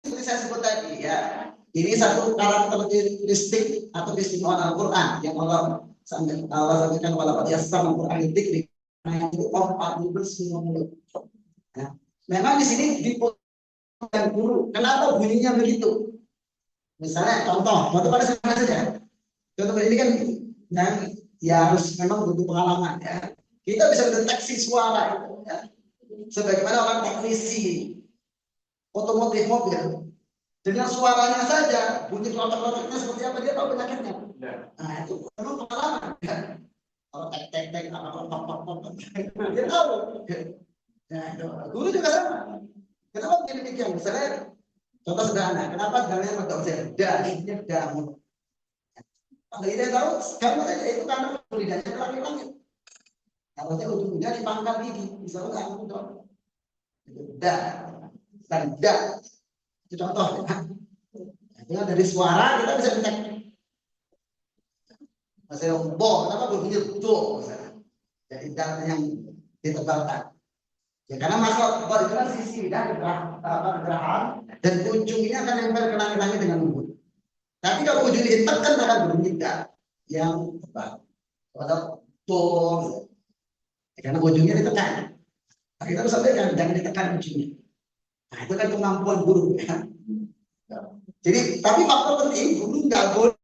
Seperti saya sebut tadi ya, ini satu karakteristik atau keistimewaan Al-Quran yang Allah sampaikan kepada dia sama Al-Quran itu 40 semua mulut. Ya. Memang di sini diputuskan guru. Kenapa bunyinya begitu? Misalnya contoh pada sama saja. Contoh ini kan ya harus memang butuh pengalaman ya. Kita bisa mendeteksi suara itu ya. Sebagaimana orang teknisi otomotif mobil dengan suaranya saja bunyi kelotok-kelotoknya seperti apa dia tahu penyakitnya. Nah itu memang pengalaman ya. Kalau tek dia tahu. Nah itu guru juga sama. Kenapa begini demikian? Misalnya contoh sederhana, kenapa sebenarnya pada usia ini damu? Kalau kita tahu, karena itu karena lidahnya langit-langit. Harusnya ujungnya di pangkal gigi, misalnya nggak mudah. Dan itu contoh ya. Nah, dari suara kita bisa cek. Misalnya kenapa berbunyi do misalnya. Jadi dan yang ditebalkan. Ya karena masuk itu kan sisi dan gerahan dan ujungnya akan nempel ke langit-langit dengan lembut. Tapi kalau ujungnya ditekan akan berbunyi yang tebal. Atau do. Karena ujungnya ditekan. Nah, kita harus sampaikan jangan ditekan ujungnya. Nah, itu kan kemampuan guru ya. Jadi, tapi faktor penting guru nggak boleh.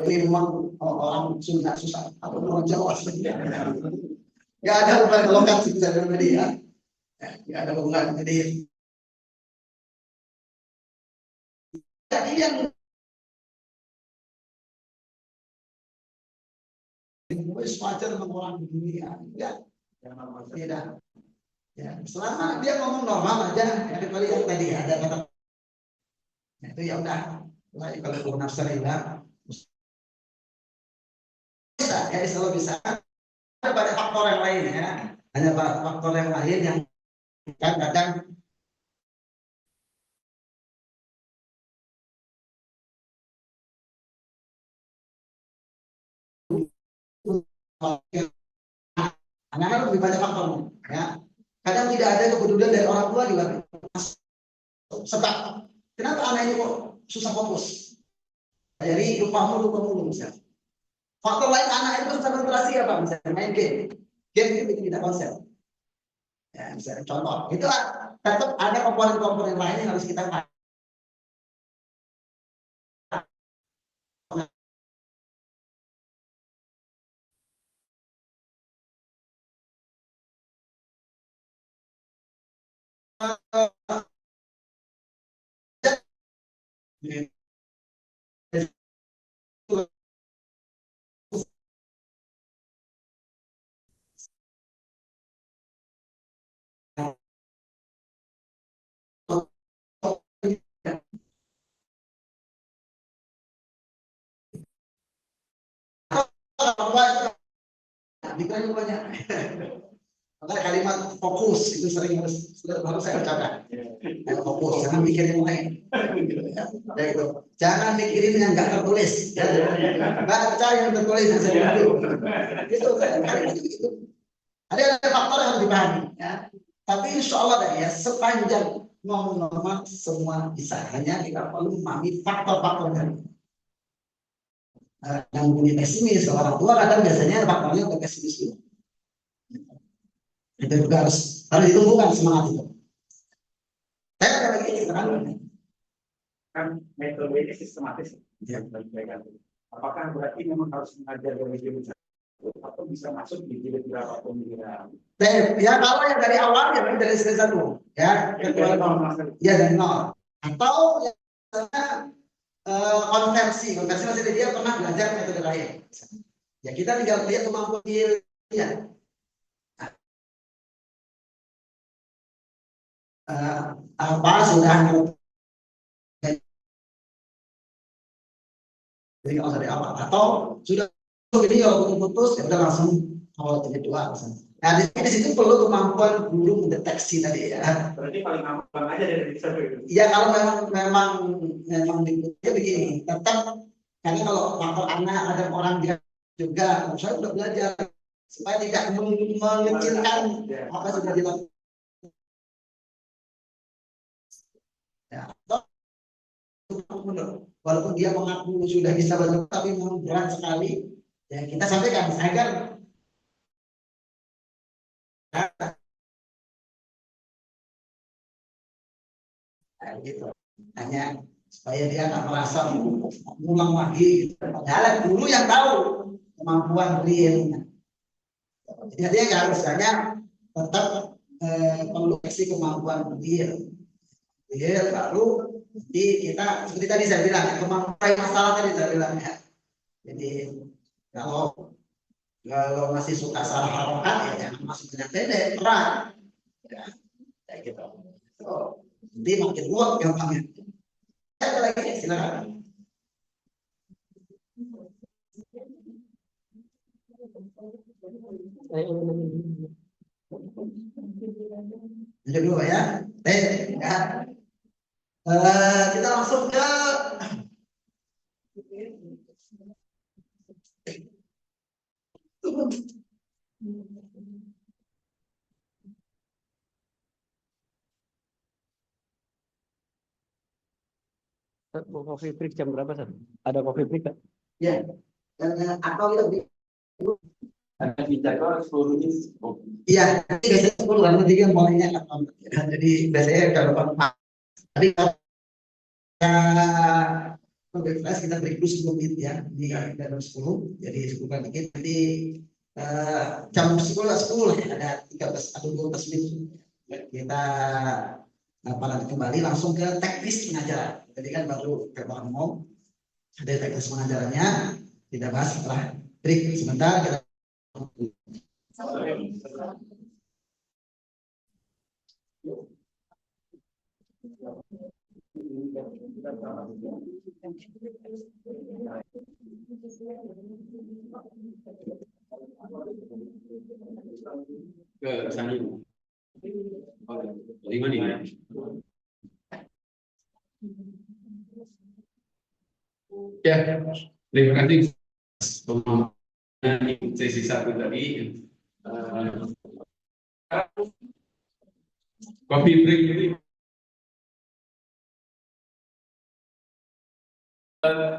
Ini memang orang Sunda susah atau orang Jawa nggak ada hubungan lokasi bisa berbeda ya. Nggak ada hubungan jadi. Jadi yang wajar memang orang di dunia tidak. Ya, selama dia ngomong normal aja, ya, kecuali yang tadi ada kata itu ya udah, kalau nafsarilah bisa, ya selalu bisa. Ada banyak faktor yang lain ya, hanya faktor yang lain yang kadang-kadang anak-anak lebih banyak faktornya, ya. Kadang tidak ada kepedulian dari orang tua juga. Sebab kenapa anak ini kok susah fokus? Jadi lupa mulu misalnya. Faktor lain anak itu susah konsentrasi apa? Misalnya main game. Game itu bikin tidak konsen. Ya, misalnya contoh. Itu tetap ada komponen-komponen lain yang harus kita pikirannya banyak. Makanya kalimat fokus itu sering harus saya ucapkan. Fokus, jangan mikirin yang lain. Ya, gitu. Jangan mikirin yang nggak tertulis. Baca yang tertulis yang saya itu. Itu kalimat itu gitu. Ada faktor yang harus dipahami. Ya. Tapi insya Allah ya sepanjang ngomong normal semua bisa. Hanya kita perlu memahami faktor-faktornya. Yang punya pesimis orang tua kadang biasanya faktornya udah pesimis dulu. Itu juga harus ditumbuhkan semangat itu. Saya ada lagi kan metode ini sistematis. Ya. Apakah berarti memang harus mengajar dari jilid atau bisa masuk di jilid berapa pun ya kalau yang dari awal ya dari semester 1 ya ya dari nol atau ya, konversi maksudnya dia pernah belajar metode lain ya kita tinggal lihat kemampuan dia apa sudah jadi kalau dari awal atau sudah ini kalau putus ya udah langsung awal jadi 2 misalnya. Nah di situ perlu kemampuan guru mendeteksi tadi ya. Berarti paling gampang aja dari bisa itu. Ya kalau memang dibuatnya begini, tetap karena kalau faktor anak ada orang dia juga, saya udah belajar supaya tidak mengecilkan apa sudah dilakukan. Ya, walaupun dia mengaku sudah bisa belajar, tapi memang berat sekali. Ya kita sampaikan agar gitu hanya supaya dia nggak merasa ngulang lagi gitu. Padahal dulu yang tahu kemampuan realnya jadi dia nggak harus hanya tetap perlu kemampuan real baru jadi kita seperti tadi saya bilang kemampuan masalah tadi saya bilang ya jadi kalau masih suka salah harokat ya jangan masuk banyak pendek berat ya kayak gitu nanti makin luas gampangnya. Ada lagi silakan. Ada 2 ya. Ya. Kita langsung ke Mau coffee break jam berapa, Sir? Ada coffee break tak? ya. Atau lebih ada bicara 10 menit. iya, biasanya 10 karena 3 mulainya jadi biasanya kalau tapi kita break dulu 10 menit ya di dalam 10 jadi 10 kali dikit nanti jam 10 ada 13 atau 12 menit kita nanti kembali langsung ke teknis pengajaran. Tadi kan baru ngomong ada teknis pengajarannya kita bahas setelah break sebentar kita ke sana. Di mana? Ya, terima kasih sesi 1 tadi. Coffee break ini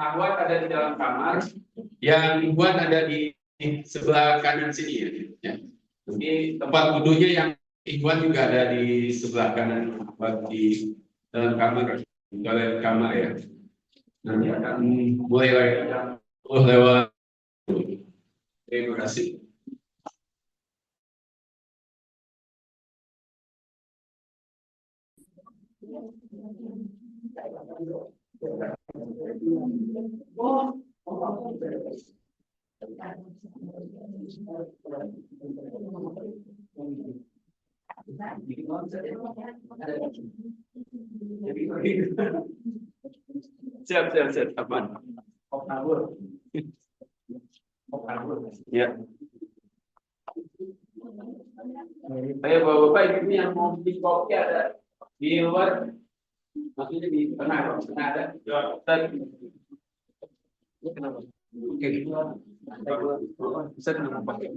Ahwat ada di dalam kamar, yang Ikhwan ada di sebelah kanan sini ya. Ya. Jadi tempat wudhunya yang Ikhwan juga ada di sebelah kanan Ahwat di dalam kamar, toilet kamar ya. Nanti akan mulai lagi lewat. Terima kasih. Siap, aman. Ya. Ayo bapak-bapak ini yang mau beli kopi ada di luar, maksudnya di tengah ada. Tadi. Kenapa? Oke. Bisa kenapa pakai?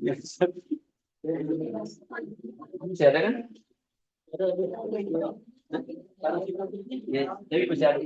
Ya, masih ada kan? Ya, tapi masih ada.